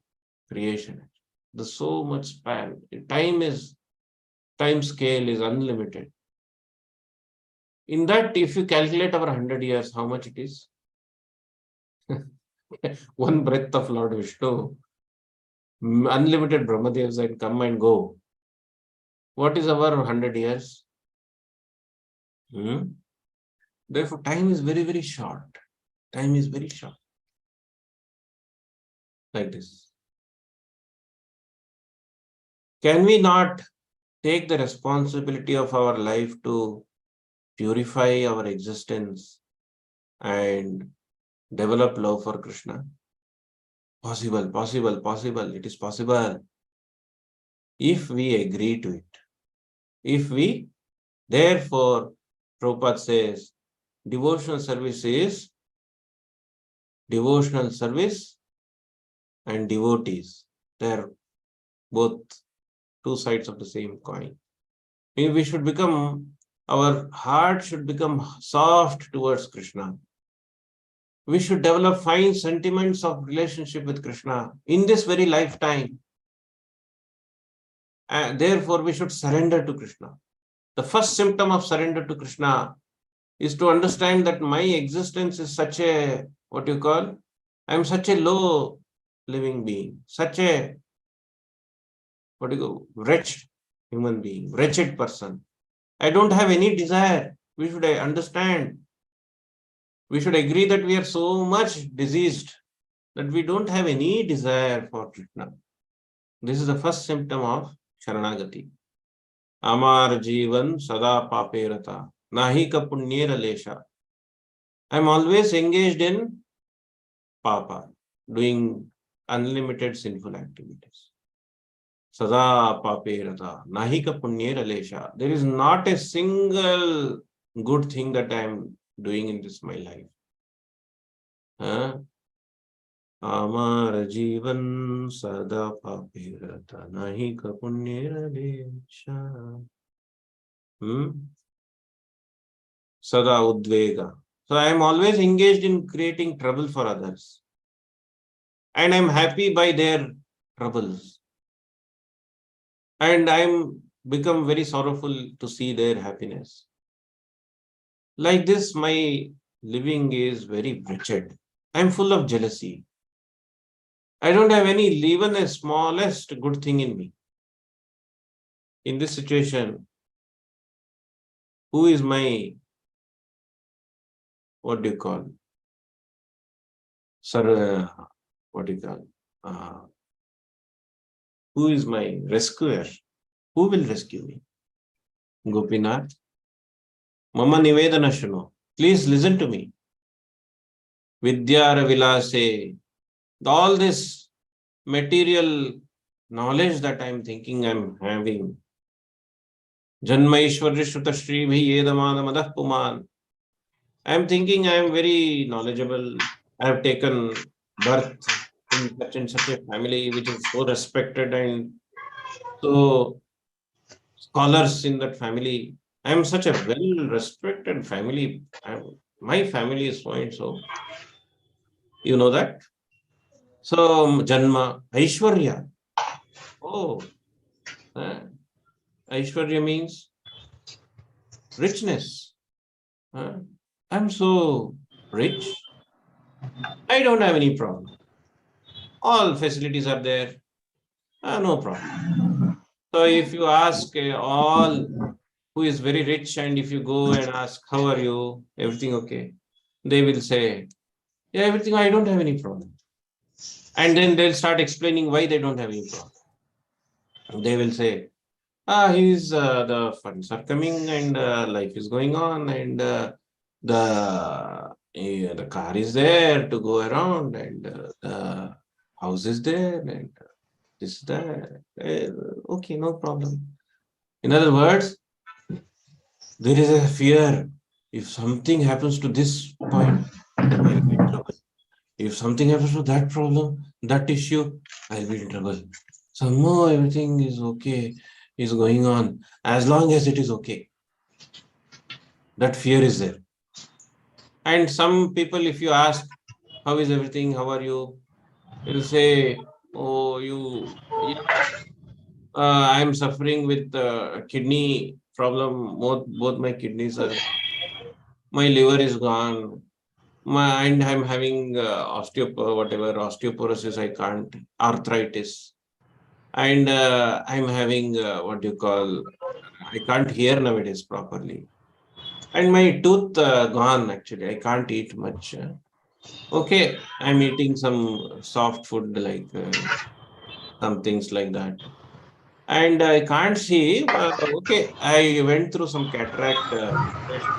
creation. There's so much span. Time scale is unlimited. In that, if you calculate over 100 years, how much it is? One breath of Lord Vishnu, unlimited Brahmadevas and come and go. What is our 100 years? Therefore, time is very, very short. Time is very short. Like this. Can we not take the responsibility of our life to purify our existence and develop love for Krishna? Possible, possible, possible. It is possible. If we agree to it. Therefore, Prabhupada says, devotional service is devotional service and devotees. They're both two sides of the same coin. We should become, our heart should become soft towards Krishna. We should develop fine sentiments of relationship with Krishna in this very lifetime. And therefore, we should surrender to Krishna. The first symptom of surrender to Krishna is to understand that my existence is such a, I am such a low living being, such a, wretched human being, wretched person. I don't have any desire. We should understand. We should agree that we are so much diseased that we don't have any desire for Krishna. This is the first symptom of Sharanagati. Amar Jivan Sada Paperata Nahi Ka Punyera Lesha. I am always engaged in Papa, doing unlimited sinful activities. Sada Paperata Nahi Ka Punyera Lesha. There is not a single good thing that I am doing in this my life. Amar Jivan Sada Papirata Nahi Kapunyera Desha. Sada Udvega. So I am always engaged in creating trouble for others. And I am happy by their troubles. And I am become very sorrowful to see their happiness. Like this, my living is very wretched. I am full of jealousy. I don't have any, even the smallest good thing in me. In this situation, who is my, what do you call? Sir, what do you call? Who is my rescuer? Who will rescue me? Gopinath. Mama Nivedana Shano. Please listen to me. Vidyara Vilase. All this material knowledge that I am thinking I am having. Janma Ishwarya Shruta Shri Yedamana Madah Puman. I am thinking I am very knowledgeable. I have taken birth in such a family which is so respected and so scholars in that family. I am such a well respected family. My family is so and so. You know that? So Janma Aishwarya. Oh, Aishwarya means richness. I'm so rich. I don't have any problem. All facilities are there. No problem. So if you ask all who is very rich and if you go and ask, how are you? Everything okay? They will say, yeah, everything, I don't have any problem. And then they'll start explaining why they don't have any problem. They will say, the funds are coming and life is going on and the car is there to go around and the house is there and this, that. Okay, no problem. In other words, there is a fear. If something happens to this point, I'll be in trouble. If something happens to that problem, that issue, I'll be in trouble. Somehow everything is okay, is going on, as long as it is okay. That fear is there. And some people, if you ask, how is everything, how are you? They'll say, oh, yeah, I am suffering with kidney problem. Both my kidneys are, my liver is gone. And I'm having osteoporosis, I can't, arthritis. And I'm having what do you call, I can't hear nowadays properly. And my tooth gone actually, I can't eat much. Okay, I'm eating some soft food like some things like that. And I can't see, okay, I went through some cataract operation.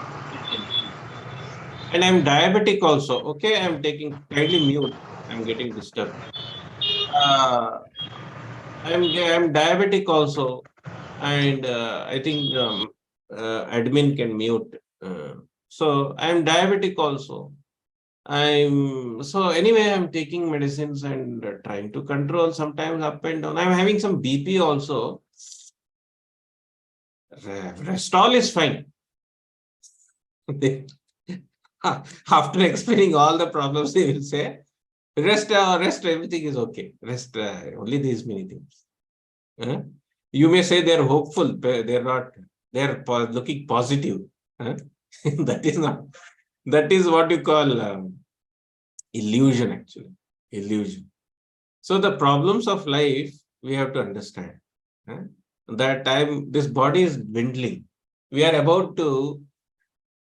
And I'm diabetic also. Okay, I'm taking kindly mute. I'm getting disturbed. Uh, I'm diabetic also, and I think admin can mute. So I'm diabetic also. I'm so anyway. I'm taking medicines and trying to control. Sometimes up and down. I'm having some BP also. Rest all is fine. After explaining all the problems, they will say, rest, everything is okay. Rest, only these many things. You may say they're hopeful, but they're not, they're looking positive. That is not, that is what you call illusion, actually. Illusion. So the problems of life, we have to understand that this body is dwindling. We are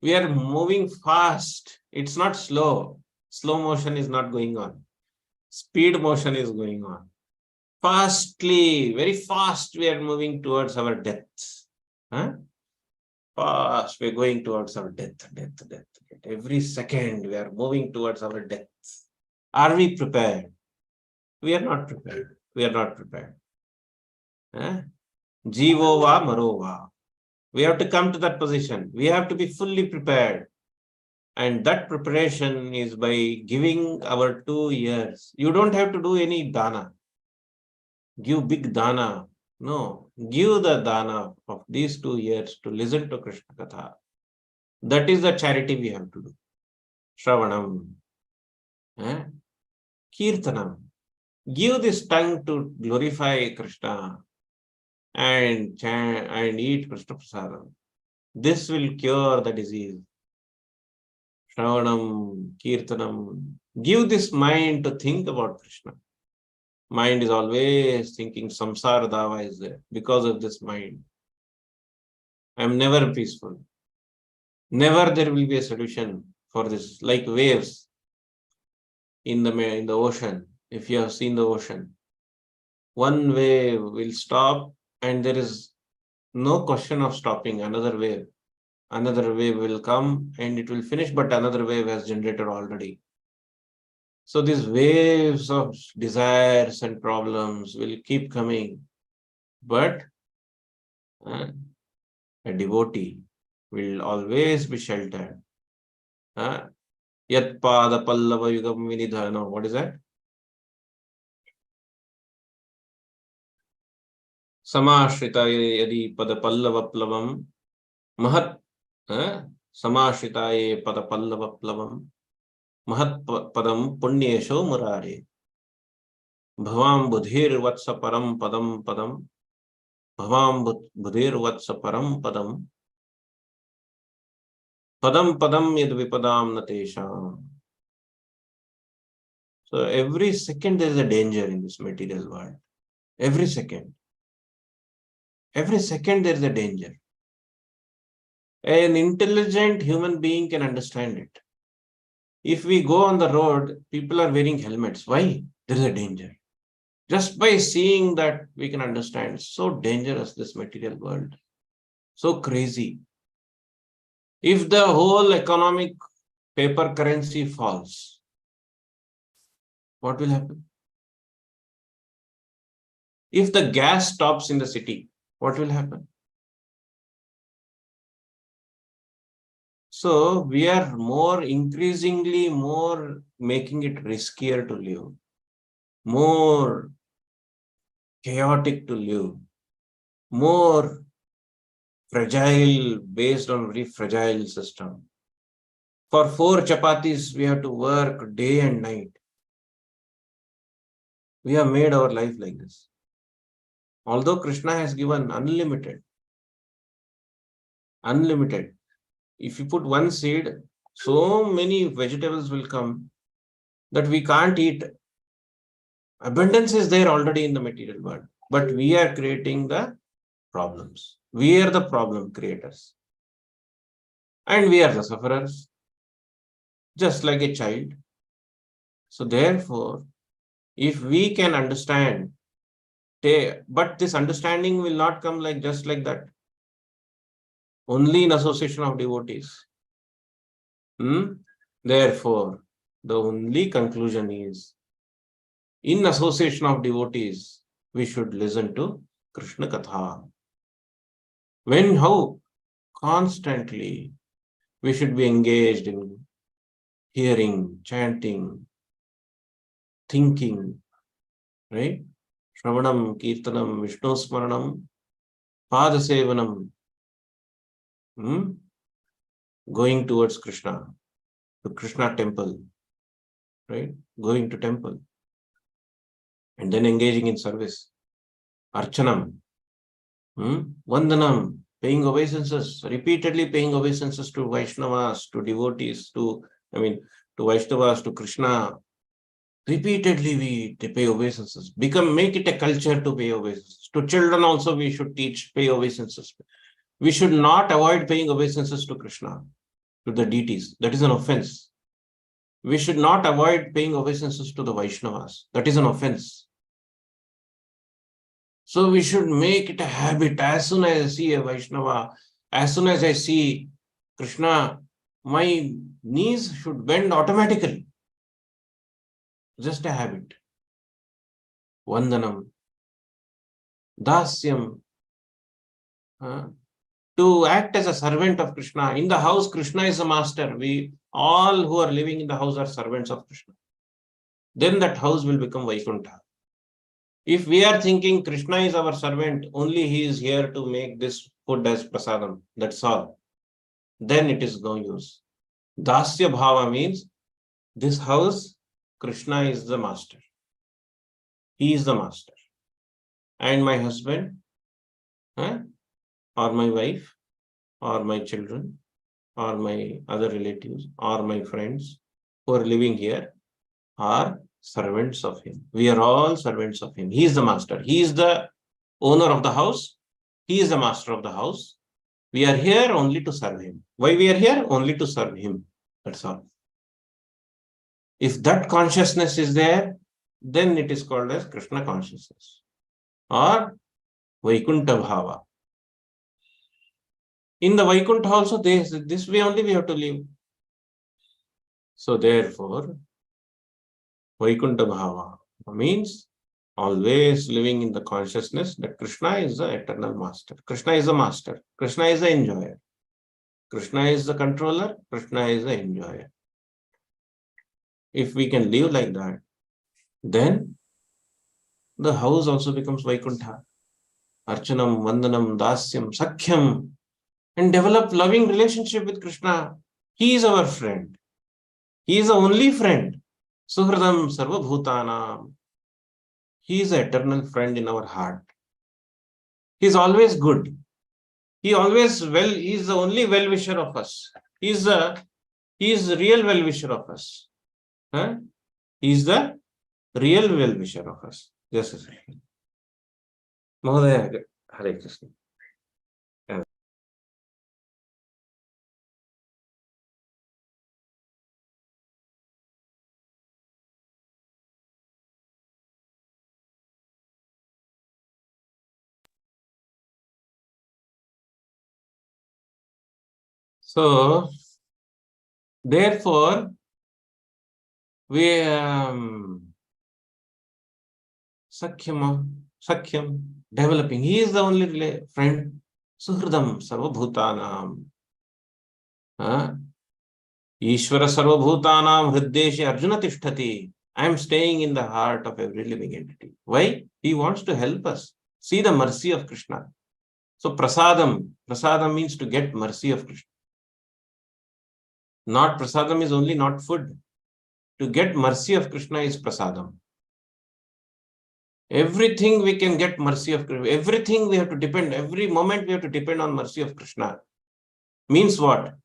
we are moving fast. It's not slow. Slow motion is not going on. Speed motion is going on. Fastly, very fast, we are moving towards our death. Fast, we're going towards our death. Every second, we are moving towards our death. Are we prepared? We are not prepared. We are not prepared. Jivo va maro va. We have to come to that position. We have to be fully prepared. And that preparation is by giving our 2 years. You don't have to do any dana. Give big dana. No, give the dana of these 2 years to listen to Krishna Katha. That is the charity we have to do. Shravanam. Kirtanam. Give this tongue to glorify Krishna and chant and eat Krishna Prasadam. This will cure the disease. Shravanam, Kirtanam. Give this mind to think about Krishna. Mind is always thinking samsara dava is there because of this mind. I am never peaceful. Never there will be a solution for this, like waves in the ocean. If you have seen the ocean, one wave will stop and there is no question of stopping another wave. Another wave will come and it will finish, but another wave has generated already. So these waves of desires and problems will keep coming. But a devotee will always be sheltered. Yat pada pallava yugam vinidhana. What is that? Samashrita yadi pada pallava plavam mahat. Samashrita pada pallava plavam mahat padam punyesho murare. Bhavam budhir vatsa param padam padam. Bhavam budhir vatsa param padam. Padam padam yad vipadam natesham. So every second there is a danger in this material world. Every second. Every second there is a danger. An intelligent human being can understand it. If we go on the road, people are wearing helmets. Why? There is a danger. Just by seeing that, we can understand. So dangerous, this material world. So crazy. If the whole economic paper currency falls, what will happen? If the gas stops in the city, what will happen? So we are increasingly more making it riskier to live, more chaotic to live, more fragile based on very fragile system. For 4 chapatis, we have to work day and night. We have made our life like this. Although Krishna has given unlimited. If you put one seed, so many vegetables will come that we can't eat. Abundance is there already in the material world, but we are creating the problems. We are the problem creators. And we are the sufferers, just like a child. So therefore, if we can understand, but this understanding will not come just like that. Only in association of devotees. Therefore, the only conclusion is, in association of devotees, we should listen to Krishna Katha. How? Constantly, we should be engaged in hearing, chanting, thinking, right? Shravanam, Kirtanam, Vishnu Smaranam, Padasevanam, going towards Krishna, to Krishna temple, right? Going to temple. And then engaging in service. Archanam, Vandanam, paying obeisances, repeatedly paying obeisances to Vaishnavas, to devotees, to Vaishnavas, to Krishna. Repeatedly we pay obeisances. Make it a culture to pay obeisances. To children also we should pay obeisances. We should not avoid paying obeisances to Krishna, to the deities. That is an offense. We should not avoid paying obeisances to the Vaishnavas. That is an offense. So we should make it a habit. As soon as I see a Vaishnava, as soon as I see Krishna, my knees should bend automatically. Just a habit. Vandanam, Dasyam, to act as a servant of Krishna. In the house, Krishna is the master. We all who are living in the house are servants of Krishna. Then that house will become Vaikuntha. If we are thinking Krishna is our servant, only he is here to make this food as prasadam, that's all, then it is no use. Dasya bhava means this house, Krishna is the master. He is the master. And my husband, or my wife, or my children, or my other relatives, or my friends who are living here are servants of him. We are all servants of him. He is the master. He is the owner of the house. He is the master of the house. We are here only to serve him. Why we are here? Only to serve him. That's all. If that consciousness is there, then it is called as Krishna consciousness or Vaikuntha Bhava. In the Vaikuntha also, this way only we have to live. So therefore, Vaikuntha Bhava means always living in the consciousness that Krishna is the eternal master. Krishna is the master. Krishna is the enjoyer. Krishna is the controller. Krishna is the enjoyer. If we can live like that, then the house also becomes Vaikuntha. Archanam, Vandanam, Dasyam, Sakhyam, and develop loving relationship with Krishna. He is our friend. He is the only friend. Suhradam Sarva Bhutanam. He is the eternal friend in our heart. He is always good. He is the only well-wisher of us. He is the real well-wisher of us. He is the real well-wisher of us. Just a second. Mahodaya, Hare Krishna. So, therefore, we Sakhyam, developing. He is the only friend. Suhridam Sarvabhutanam. Ishvara Sarvabhutanam Hriddeshe Arjuna Tishtati. I am staying in the heart of every living entity. Why? He wants to help us. See the mercy of Krishna. So prasadam means to get mercy of Krishna. Not prasadam is only not food. To get mercy of Krishna is prasadam. Everything we can get mercy of Krishna. Everything we have to depend. Every moment we have to depend on mercy of Krishna. Means what?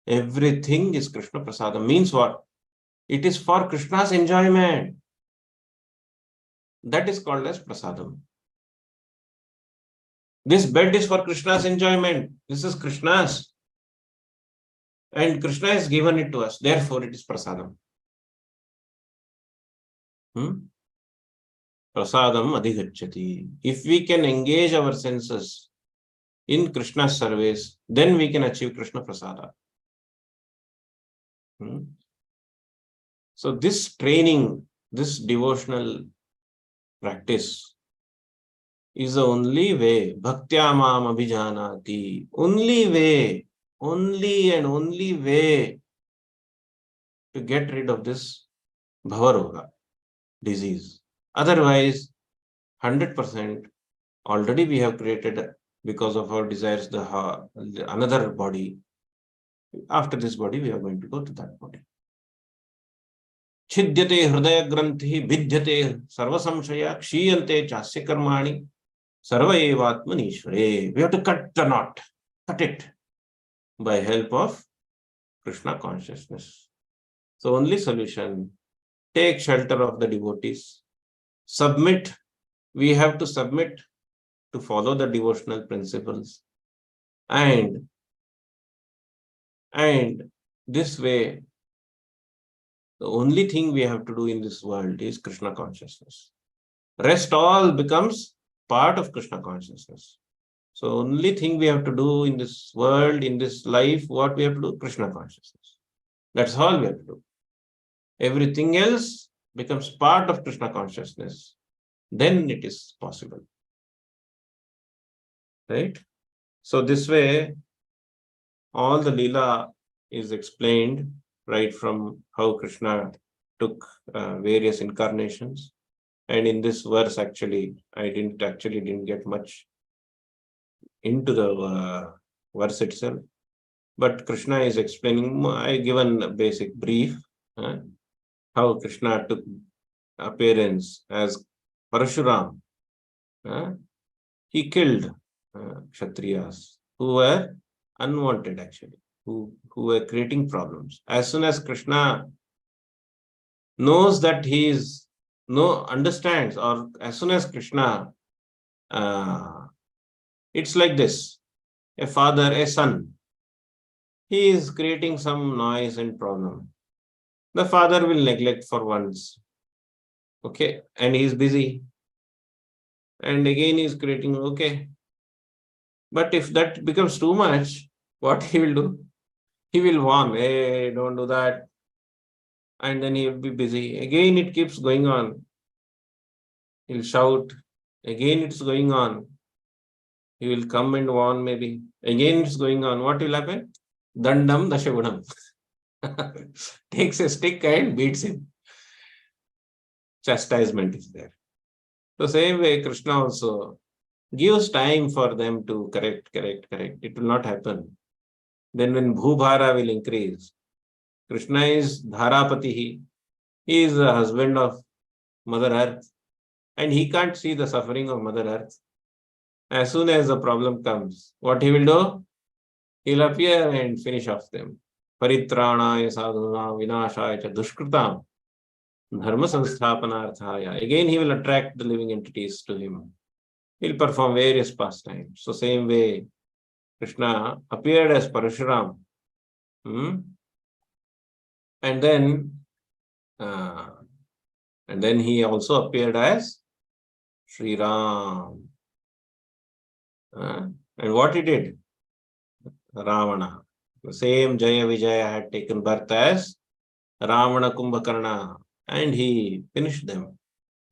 Everything is Krishna prasadam. Means what? It is for Krishna's enjoyment. That is called as prasadam. This bed is for Krishna's enjoyment. This is Krishna's. And Krishna has given it to us. Therefore, it is prasadam. Prasadam adhigacchati. If we can engage our senses in Krishna's service, then we can achieve Krishna prasada. So this training, this devotional practice is the only way. Bhaktyamam abhijanati. Only way, only and only way to get rid of this bhavaroga disease. Otherwise, 100% already we have created, because of our desires, another body. After this body, we are going to go to that body. Chidyate hridaya granthi vidyate sarva samshaya kshiyante chasya karmani sarva evatmanishvare. We have to cut the knot, cut it by help of Krishna consciousness. So only solution, take shelter of the devotees, submit. We have to submit to follow the devotional principles, and this way, the only thing we have to do in this world is Krishna consciousness. Rest all becomes part of Krishna consciousness. So only thing we have to do in this world, in this life, what we have to do? Krishna consciousness. That's all we have to do. Everything else becomes part of Krishna consciousness. Then it is possible. Right? So this way, all the Leela is explained right from how Krishna took various incarnations. And in this verse, actually, I didn't get much into the verse itself. But Krishna is explaining, I given a basic brief, how Krishna took appearance as Parashuram. He killed Kshatriyas who were unwanted, actually, who were creating problems. As soon as Krishna knows that understands, or as soon as Krishna, it's like this, a father, a son, he is creating some noise and problem. The father will neglect for once, okay, and he is busy. And again he is creating, okay. But if that becomes too much, what he will do? He will warn, hey, don't do that. And then he will be busy. Again, it keeps going on. He'll shout. Again, it's going on. He will come and warn maybe. Again, it's going on. What will happen? Dandam Dashagunam. Takes a stick and beats him. Chastisement is there. The same way, Krishna also gives time for them to correct. It will not happen. Then when Bhubhara will increase, Krishna is Dharapatihi. He is the husband of Mother Earth. And he can't see the suffering of Mother Earth. As soon as the problem comes, what he will do? He'll appear and finish off them. Paritranaya sadhuna vinashaya cha dushkritam dharma samsthapanarthaya. Again, he will attract the living entities to him. He'll perform various pastimes. So same way, Krishna appeared as Parashuram. And then he also appeared as Sri Ram. And what he did? Ravana. The same Jaya Vijaya had taken birth as Ravana Kumbhakarna, and he finished them.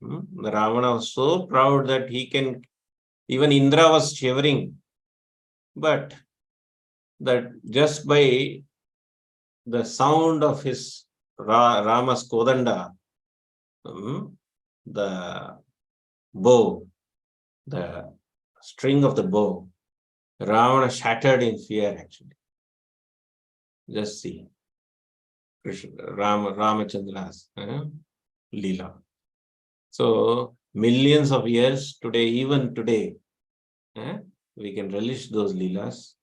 The Ravana was so proud that even Indra was shivering. But that just by the sound of his Rama's Kodanda, the bow, the string of the bow, Ravana shattered in fear, actually. Just see. Ramachandra's Leela. So, millions of years today, even today, we can relish those Leelas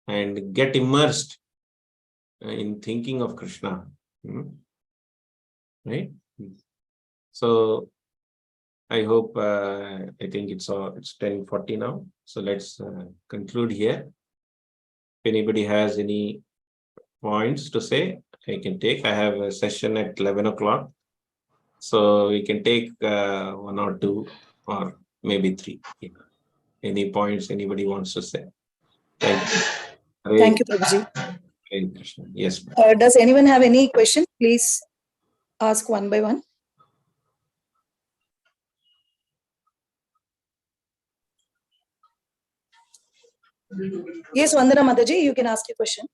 and get immersed in thinking of Krishna. Right? So, I hope, I think it's 10:40 now. So let's conclude here. If anybody has any points to say, I can take. I have a session at 11 o'clock. So we can take one or two or maybe three. Any points anybody wants to say? Thank you. Thank you, Prabhuji. Hare Krishna. Yes. Does anyone have any question? Please ask one by one. Yes, Vandana Mataji, you can ask your question.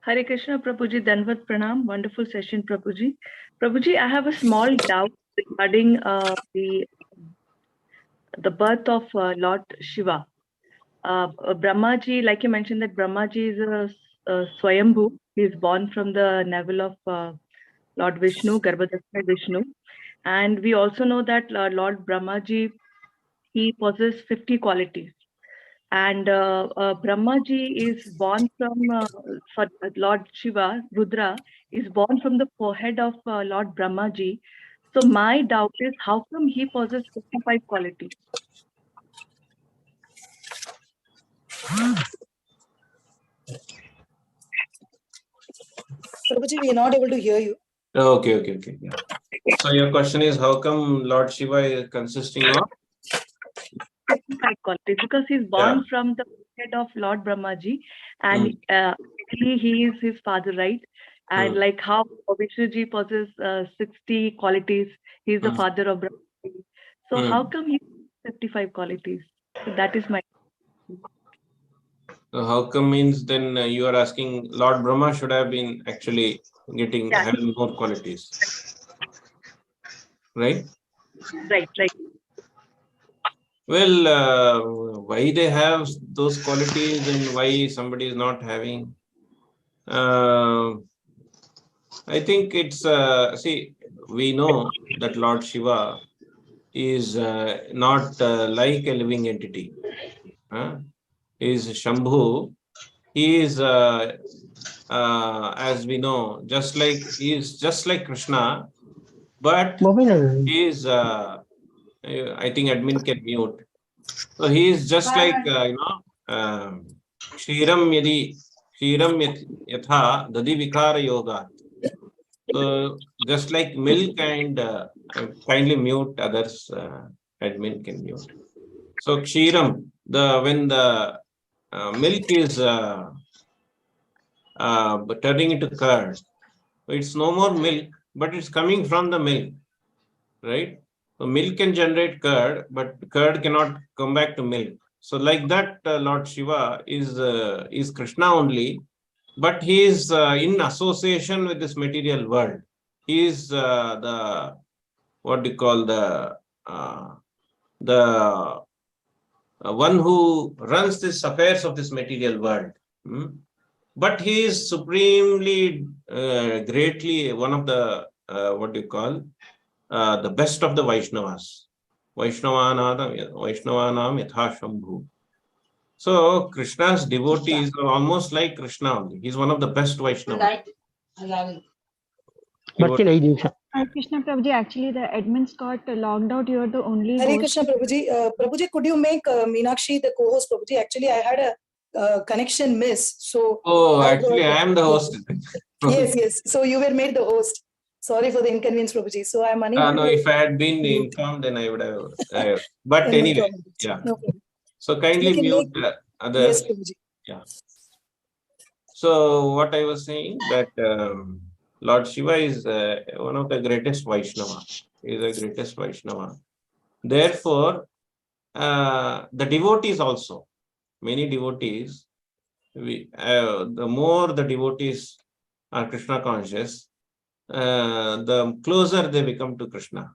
Hare Krishna, Prabhuji, Danvat Pranam. Wonderful session, Prabhuji. Prabhuji, I have a small doubt regarding the birth of Lord Shiva. Brahmaji, like you mentioned, that Brahmaji is a Swayambhu. He is born from the navel of Lord Vishnu, Garbhadasta Vishnu. And we also know that Lord Brahmaji, he possesses 50 qualities. And Brahmaji is born from, Lord Shiva, Rudra, is born from the forehead of Lord Brahmaji. So my doubt is, how come he possesses 55 qualities? Prabhuji, we are not able to hear you. Okay. Yeah. So your question is, how come Lord Shiva is consisting of 55 qualities, because he's born from the head of Lord Brahmaji, and actually he is his father, right? And like how Vishnuji possesses 60 qualities, he's the father of Brahmaji. So how come he has 55 qualities? So that is my. So how come means then you are asking Lord Brahma should have been actually having more qualities, right? Right. Well, why they have those qualities and why somebody is not having? I think it's see, we know that Lord Shiva is not like a living entity. Is Shambhu. He is, as we know, he is just like Krishna, but he is. I think admin can mute. So he is just like Kshiram Yatha Dadi Vikara Yoga. So just like milk and kindly mute others, admin can mute. So Kshiram, when the milk is turning into curd, it's no more milk, but it's coming from the milk, right? So milk can generate curd, but curd cannot come back to milk. So like that, Lord Shiva is Krishna only, but he is in association with this material world. He is the what do you call the one who runs these affairs of this material world. But he is supremely, greatly one of the what do you call the best of the Vaishnavas. Vaishnavanam Yatha Shambhu. So Krishna's devotees are almost like Krishna only. He's one of the best Vaishnavas. Hare Krishna Prabhuji, actually the admins got logged out. You are the only Hare host. Krishna Prabhuji. Prabhuji, could you make Meenakshi the co-host, Prabhuji? Actually, I had a connection miss. So. Actually, I am the host. Yes. So you were made the host. Sorry for the inconvenience, Prabhuji. So I'm unable no, to. if I had been informed, then I would have. But No anyway, problem. yeah. No problem. So kindly You can mute others. Yes, Prabhuji. Yeah. So what I was saying that Lord Shiva is one of the greatest Vaishnava. He is the greatest Vaishnava. Therefore, the devotees also, many devotees, the more the devotees are Krishna conscious, the closer they become to Krishna,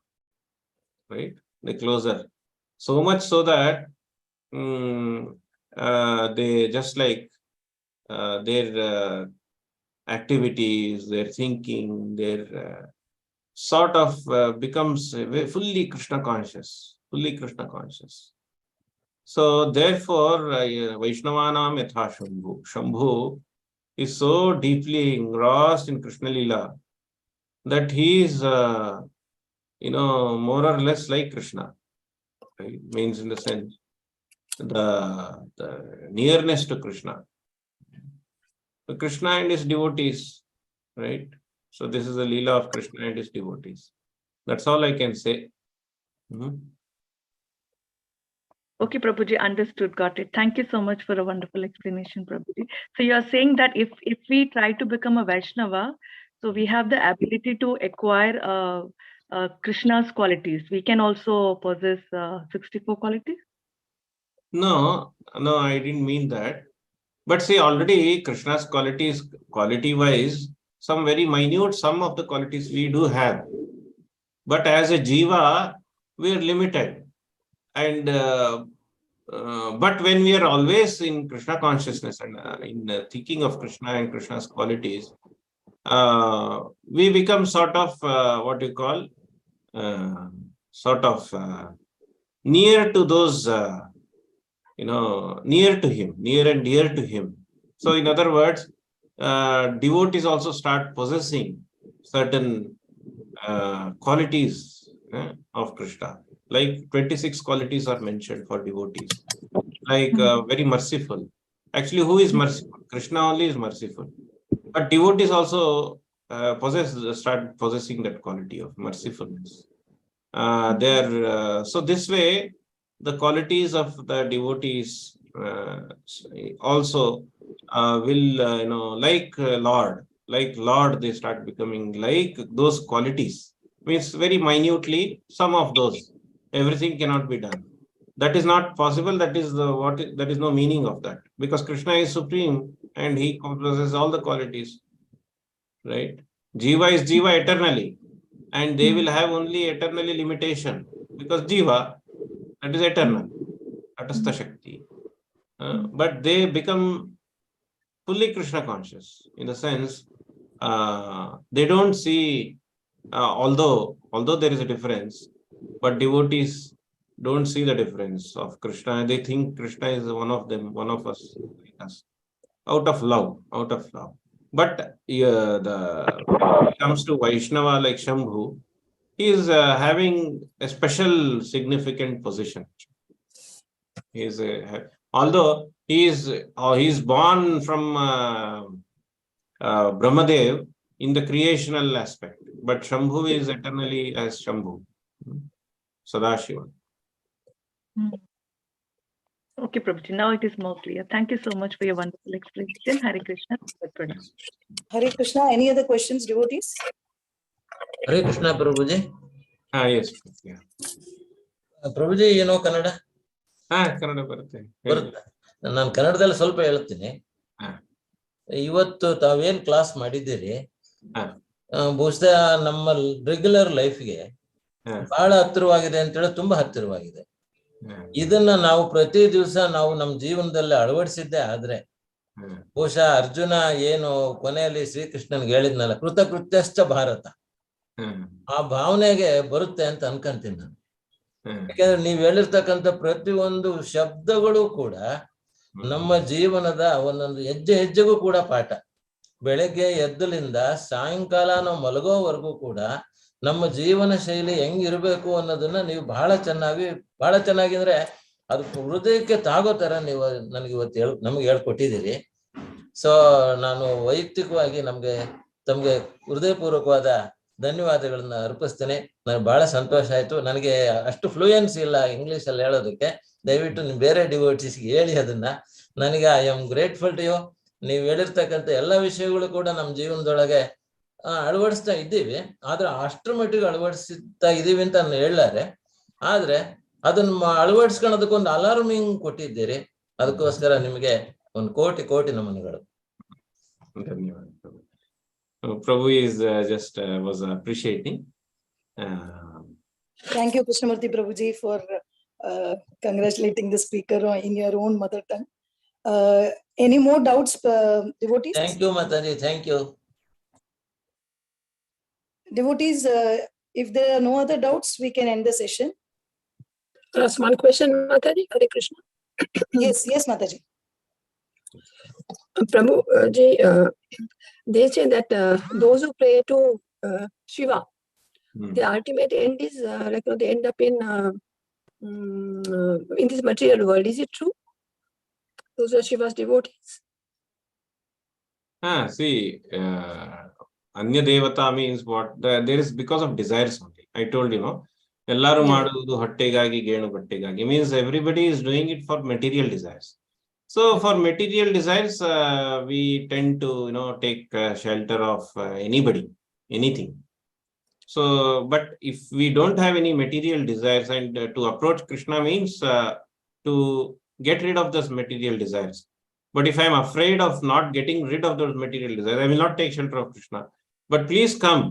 right? The closer. So much so that they just like their activities, their thinking, their sort of becomes fully Krishna conscious, So therefore, Vaishnavanam Yatha Shambhu. Shambhu is so deeply engrossed in Krishna Lila that he is, more or less like Krishna. Right? Means in the sense, the nearness to Krishna. So Krishna and his devotees, right? So this is the Leela of Krishna and his devotees. That's all I can say. Okay, Prabhuji, understood, got it. Thank you so much for a wonderful explanation, Prabhuji. So you are saying that if we try to become a Vaishnava, so we have the ability to acquire Krishna's qualities. We can also possess 64 qualities? No, I didn't mean that. But see, already Krishna's qualities, quality-wise, some very minute, some of the qualities we do have. But as a jiva, we are limited. And but when we are always in Krishna consciousness and in thinking of Krishna and Krishna's qualities, we become sort of what you call near to those near and dear to him. So in other words, devotees also start possessing certain qualities of Krishna. Like 26 qualities are mentioned for devotees. Like very merciful. Actually, who is merciful? Krishna only is merciful. But devotees also start possessing that quality of mercifulness. So this way, the qualities of the devotees also will, like Lord, they start becoming like those qualities. Means very minutely, some of those. Everything cannot be done. that is not possible. That is that is no meaning of that, because Krishna is supreme and he possesses all the qualities, right? Jiva is Jiva eternally, and they will have only eternally limitation, because Jiva, that is eternal, Tatastha Shakti. But they become fully Krishna conscious, in the sense they don't see, although there is a difference, but devotees don't see the difference of Krishna. They think Krishna is one of them, one of us, like us, out of love. But when it comes to Vaishnava like Shambhu, he is having a special significant position. He is although he is born from Brahmadev in the creational aspect, but Shambhu is eternally as Shambhu, Sadashiva. Okay, Prabhuji, now it is more clear. Thank you so much for your wonderful explanation. Hare Krishna. Hare Krishna. Any other questions, devotees? Hare Krishna, Prabhuji. Yes. Yeah. Prabhuji, you know Kannada? Kannada ಬರುತ್ತೆ. ನಾನು ಕನ್ನಡದಲ್ಲಿ ಸ್ವಲ್ಪ ಹೇಳ್ತೀನಿ. ಇವತ್ತು ತಾವೇನ್ class ಮಾಡಿದ್ದೀರಿ, ಬಹುಶಃ ನಮ್ಮ regular ಲೈಫ್ಗೆ ಬಹಳ ಹತ್ತಿರವಾಗಿದೆ ಅಂತೇಳಿ, ತುಂಬಾ ಹತ್ತಿರವಾಗಿದೆ. ಇದನ್ನ ನಾವು ಪ್ರತಿ ದಿವಸ ನಾವು ನಮ್ಮ ಜೀವನದಲ್ಲಿ ಅಳವಡಿಸಿದ್ದೇ ಆದ್ರೆ, ಬಹುಶಃ ಅರ್ಜುನ ಏನು ಕೊನೆಯಲ್ಲಿ ಶ್ರೀಕೃಷ್ಣನ್ಗೆ ಹೇಳಿದ್ನಲ್ಲ, ಕೃತಕೃತ್ಯಶ್ಚ ಭಾರತ, ಆ ಭಾವನೆಗೆ ಬರುತ್ತೆ ಅಂತ ಅನ್ಕೊಂತೀನಿ ನಾನು. ಯಾಕಂದ್ರೆ ನೀವ್ ಹೇಳಿರ್ತಕ್ಕಂಥ ಪ್ರತಿಯೊಂದು ಶಬ್ದಗಳು ಕೂಡ ನಮ್ಮ ಜೀವನದ ಒಂದೊಂದು ಹೆಜ್ಜೆಗೂ ಕೂಡ ಪಾಠ. ಬೆಳಗ್ಗೆ ಎದ್ದಲಿಂದ ಸಾಯಂಕಾಲ ನಾವು ಮಲಗೋವರೆಗೂ ಕೂಡ ನಮ್ಮ ಜೀವನ ಶೈಲಿ ಹೆಂಗಿರ್ಬೇಕು ಅನ್ನೋದನ್ನ ನೀವು ಬಹಳ ಚೆನ್ನಾಗಿ ಅಂದ್ರೆ ಅದು ಹೃದಯಕ್ಕೆ ತಾಗೋ ತರ ನೀವು ನನಗೆ ಇವತ್ತು ನಮ್ಗೆ ಹೇಳ್ಕೊಟ್ಟಿದ್ದೀರಿ. ಸೊ ನಾನು ವೈಯಕ್ತಿಕವಾಗಿ ತಮ್ಗೆ ಹೃದಯಪೂರ್ವಕವಾದ ಧನ್ಯವಾದಗಳನ್ನ ಅರ್ಪಿಸ್ತೇನೆ. ನನಗೆ ಬಹಳ ಸಂತೋಷ ಆಯ್ತು. ನನಗೆ ಅಷ್ಟು ಫ್ಲೂಯೆನ್ಸಿ ಇಲ್ಲ ಇಂಗ್ಲಿಷ್ ಅಲ್ಲಿ ಹೇಳೋದಕ್ಕೆ. ದಯವಿಟ್ಟು ನೀವು ಬೇರೆ ಡಿವೋಟೀಸ್ಗೆ ಹೇಳಿ ಅದನ್ನ. ನನಗೆ I am grateful to you. ನೀವು ಹೇಳಿರ್ತಕ್ಕಂಥ ಎಲ್ಲ ವಿಷಯಗಳು ಕೂಡ ನಮ್ಮ ಜೀವನದೊಳಗೆ ಅಳವಡಿಸ್ತಾ ಇದ್ದೀವಿ. ಆದ್ರೆ ಅಷ್ಟರ ಮಟ್ಟಿಗೆ ಅಳವಡಿಸ್ತಾ ಇದೀವಿ ಅಂತ ನಾನು ಹೇಳಲಾರೆ. ಆದ್ರೆ ಅದನ್ನ ಅಳವಡಿಸ್ಕೊಳ್ಳೋದಕ್ಕೊಂದು ಅಲಾರ್ಮಿಂಗ್ ಕೊಟ್ಟಿದ್ದೀರಿ. ಅದಕ್ಕೋಸ್ಕರ ನಿಮಗೆ ಒಂದು ಕೋಟಿ ನಮನಗಳು. ಧನ್ಯವಾದ. Prabhu is was appreciating. Thank you, Krishnamurti Prabhuji, for congratulating the speaker in your own mother tongue. Any more doubts, devotees? Thank you, Mataji. Thank you. Devotees, if there are no other doubts, we can end the session. One question, Mataji. Hare Krishna. Yes, Mataji. Prabhuji, they say that those who pray to Shiva, the ultimate end is they end up in this material world. Is it true? Those are Shiva's devotees. See, Anya Devata means what? There is because of desires only. I told you, no? Ellaru madudu hattegagi genu battegagi means everybody is doing it for material desires. So for material desires, we tend to take shelter of anybody, anything. So, but if we don't have any material desires, and to approach Krishna means to get rid of those material desires. But if I am afraid of not getting rid of those material desires, I will not take shelter of Krishna. But please come,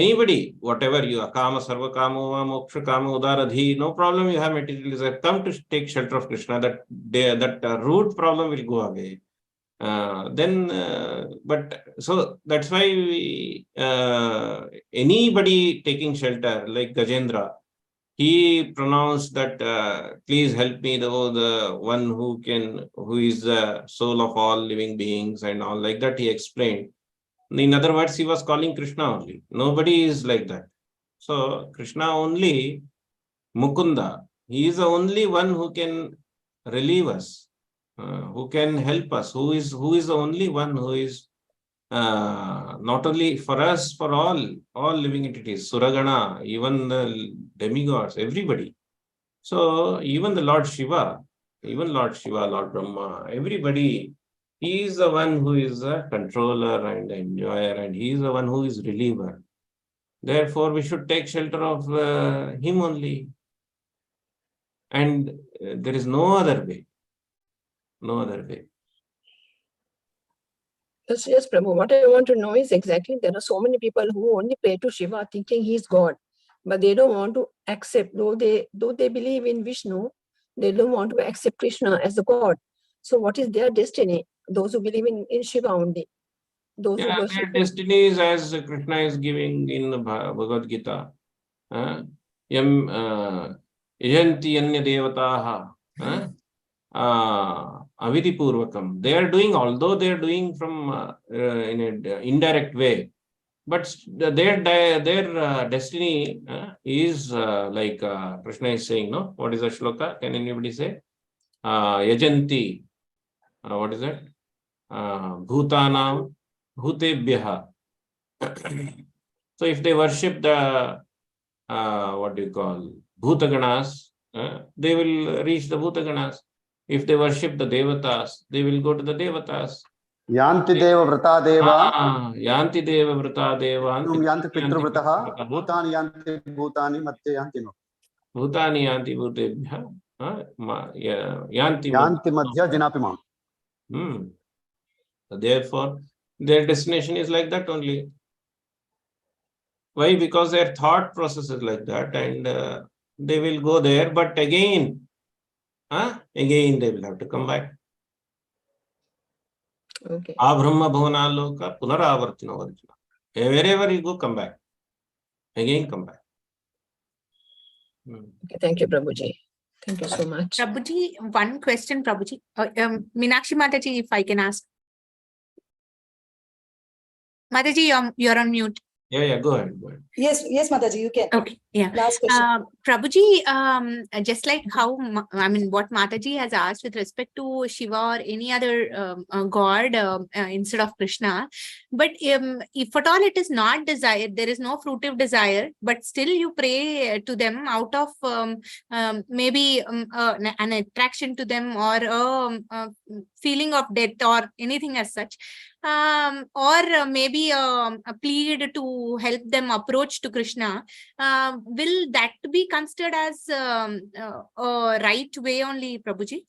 anybody, whatever you are, kama, sarva kama, moksha kama, udaradhi, no problem, you have material desire, come to take shelter of Krishna. That root problem will go away. But so that's why anybody taking shelter, like Gajendra, he pronounced that please help me, the one who is the soul of all living beings and all, like that he explained. In other words, he was calling Krishna only. Nobody is like that. So Krishna only, Mukunda, he is the only one who can relieve us, who can help us, who is the only one who is not only for us, for all living entities, Suragana, even the demigods, everybody. So even the Lord Shiva, Lord Brahma, everybody, he is the one who is a controller and enjoyer, and he is the one who is reliever. Therefore, we should take shelter of him only. And there is no other way. No other way. Yes, Prabhu. What I want to know is exactly there are so many people who only pray to Shiva thinking he is God, but they don't want to accept, though they believe in Vishnu, they don't want to accept Krishna as the God. So what is their destiny? Those who believe in Shiva only. Those who worship their destiny is as Krishna is giving in the Bhagavad Gita. Yam yajanti anya devataha aviti purvakam. They are doing, although they are doing from in an indirect way, but their destiny is like Krishna is saying, no? What is the shloka? Can anybody say? Yajanti. What is that? Bhutanam bhutebhyaha. So if they worship the what do you call Bhutaganas, they will reach the Bhutaganas. If they worship the Devatas, they will go to the Devatas. Yanti deva vrata deva. Yanti deva vrata deva. Yanti pitru vrataha. Bhutani yanti bhutani madhya yanti no. Bhutani yanti bhutebhya. Yanti madhya jinapimam. So therefore, their destination is like that only. Why? Because their thought process is like that, and they will go there, but again they will have to come back. Okay. Abrahma bhavanaloka punaravartino varjuna. Wherever you go, come back. Again, come back. Okay, thank you, Prabhuji. Thank you so much. Prabhuji, one question, Prabhuji. Meenakshi Mataji, if I can ask. Mataji, you're on mute. Yeah, go ahead. Yes, Mataji, you can. Okay, yeah. Last question. Prabhuji, just like how, what Mataji has asked with respect to Shiva or any other god instead of Krishna, but if at all it is not desired, there is no fruitive desire, but still you pray to them out of maybe an attraction to them or a feeling of death or anything as such, or maybe a plead to help them approach to Krishna, will that be considered as a right way only, Prabhuji?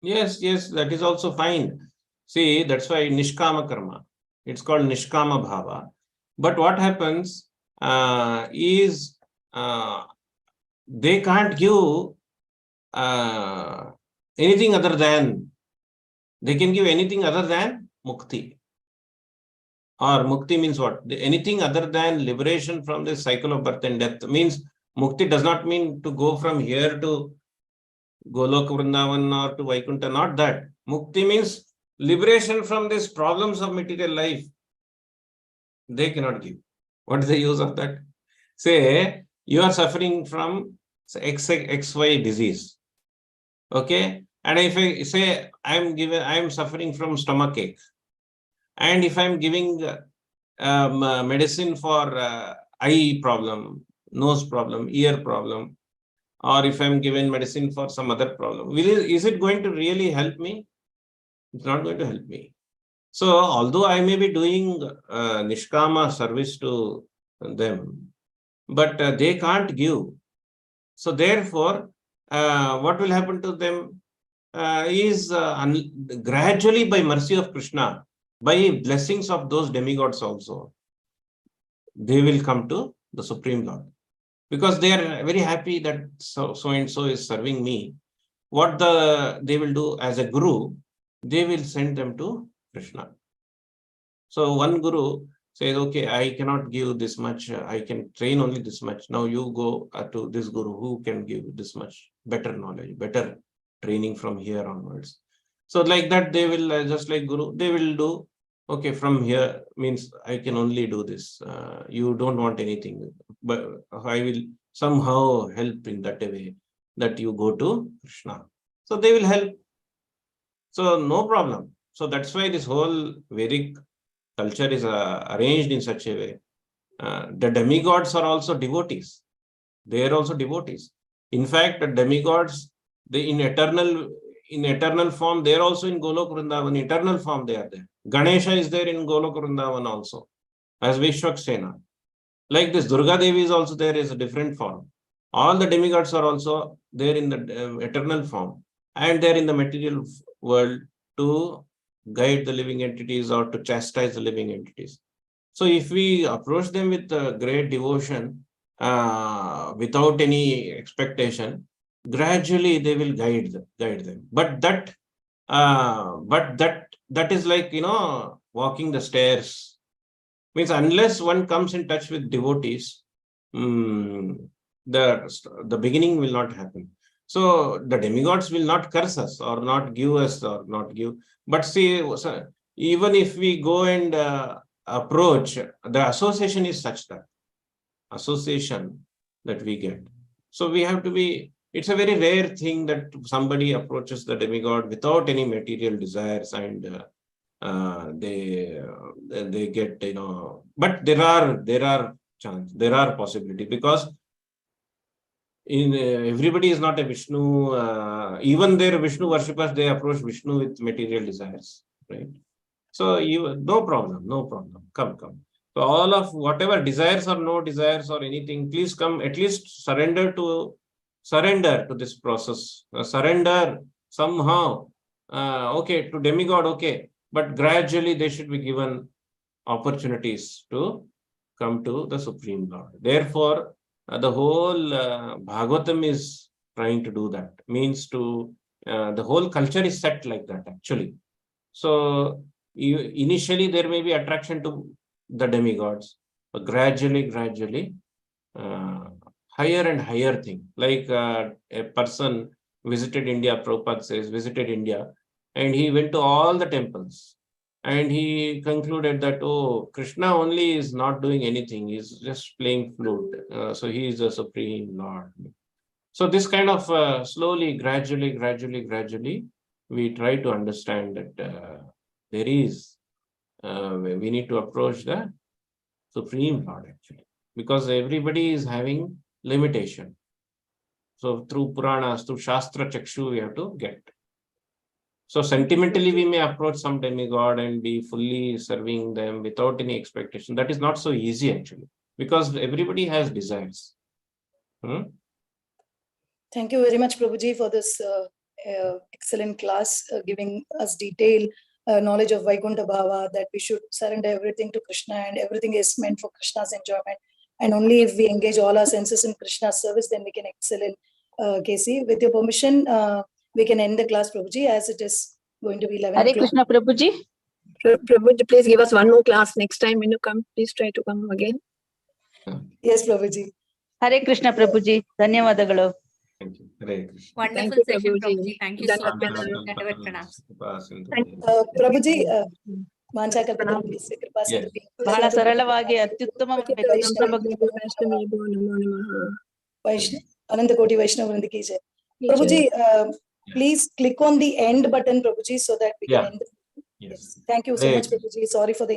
Yes, that is also fine. See, that's why Nishkama Karma. It's called Nishkama Bhava. But what happens is they can't give anything other than, they can give anything other than Mukti. Or Mukti means what? Anything other than liberation from the cycle of birth and death. Means Mukti does not mean to go from here to Golok Vrindavan or to Vaikuntha, not that. Mukti means liberation from these problems of material life. They cannot give. What is the use of that? Say, you are suffering from XY disease. Okay? And if I say, I am suffering from stomach ache. And if I'm giving medicine for eye problem, nose problem, ear problem, or if I'm given medicine for some other problem, is it going to really help me? It's not going to help me. So, although I may be doing Nishkama service to them, but they can't give. So, therefore, what will happen to them is gradually, by mercy of Krishna, by blessings of those demigods also, they will come to the Supreme Lord. Because they are very happy that so and so is serving me. What they will do as a guru, they will send them to Krishna. So one guru says, okay, I cannot give this much. I can train only this much. Now you go to this guru who can give this much better knowledge, better training from here onwards. So like that, they will, just like guru, they will do, okay, from here means I can only do this. You don't want anything, but I will somehow help in that way that you go to Krishna. So they will help. So no problem. So that's why this whole Vedic culture is arranged in such a way. The demigods are also devotees. They are also devotees. In fact, the demigods, in eternal form, they are also in Golok Vrindavan. Eternal form, they are there. Ganesha is there in Golok Vrindavan also, as Vishwaksena. Like this, Durga Devi is also there as a different form. all the demigods are also there in the eternal form, and they're in the material world to guide the living entities or to chastise the living entities. So if we approach them with great devotion, without any expectation, gradually they will guide them. But that is like, walking the stairs. Means unless one comes in touch with devotees, the beginning will not happen. So the demigods will not curse us or not give us or not give. But see, even if we go and approach, the association is such that we get. So we have to be, it's a very rare thing that somebody approaches the demigod without any material desires and they get, but there are chances, there are possibility, because in everybody is not a Vishnu, even their Vishnu worshippers, they approach Vishnu with material desires, right? So no problem, come. So all of whatever desires or no desires or anything, please come, at least surrender to this process, surrender somehow, okay, to demigod, okay, but gradually they should be given opportunities to come to the Supreme Lord. Therefore, the whole Bhagavatam is trying to do that, means to, the whole culture is set like that actually. So initially there may be attraction to the demigods, but gradually, higher and higher thing. Like a person visited India, Prabhupada says, visited India, and he went to all the temples. And he concluded that, oh, Krishna only is not doing anything. He's just playing flute. So he is the Supreme Lord. So this kind of slowly, gradually, we try to understand that there is, we need to approach the Supreme Lord actually, because everybody is having limitation. So through Puranas, through Shastra Chakshu, we have to get. So sentimentally, we may approach some demigod and be fully serving them without any expectation. That is not so easy actually, because everybody has desires. Thank you very much, Prabhuji, for this excellent class, giving us detailed knowledge of Vaikuntha Bhava, that we should surrender everything to Krishna and everything is meant for Krishna's enjoyment. And only if we engage all our senses in Krishna's service, then we can excel in KC. With your permission, we can end the class, Prabhuji, as it is going to be 11 Hare o'clock. Krishna, Prabhuji. Prabhuji, please give us one more class next time when you come. Please try to come again. Yes, Prabhuji. Hare Krishna, Prabhuji. Dhanyavadalu. Thank you. Hare Krishna. Wonderful you, session, Prabhuji. Prabhuji. Thank you so much. Dandavat pranams. Prabhuji, Vanchakalpadam, Kripa Sindhu. ಬಹಳ ಸರಳವಾಗಿ ಅತ್ಯುತ್ತಮವಾಗಿ Ananta Koti Vaishnava Vrinda ki jai. Prabhuji, please click on the end button, Prabhuji, so that we can end. Yes. Thank you so much, Prabhuji. Sorry for the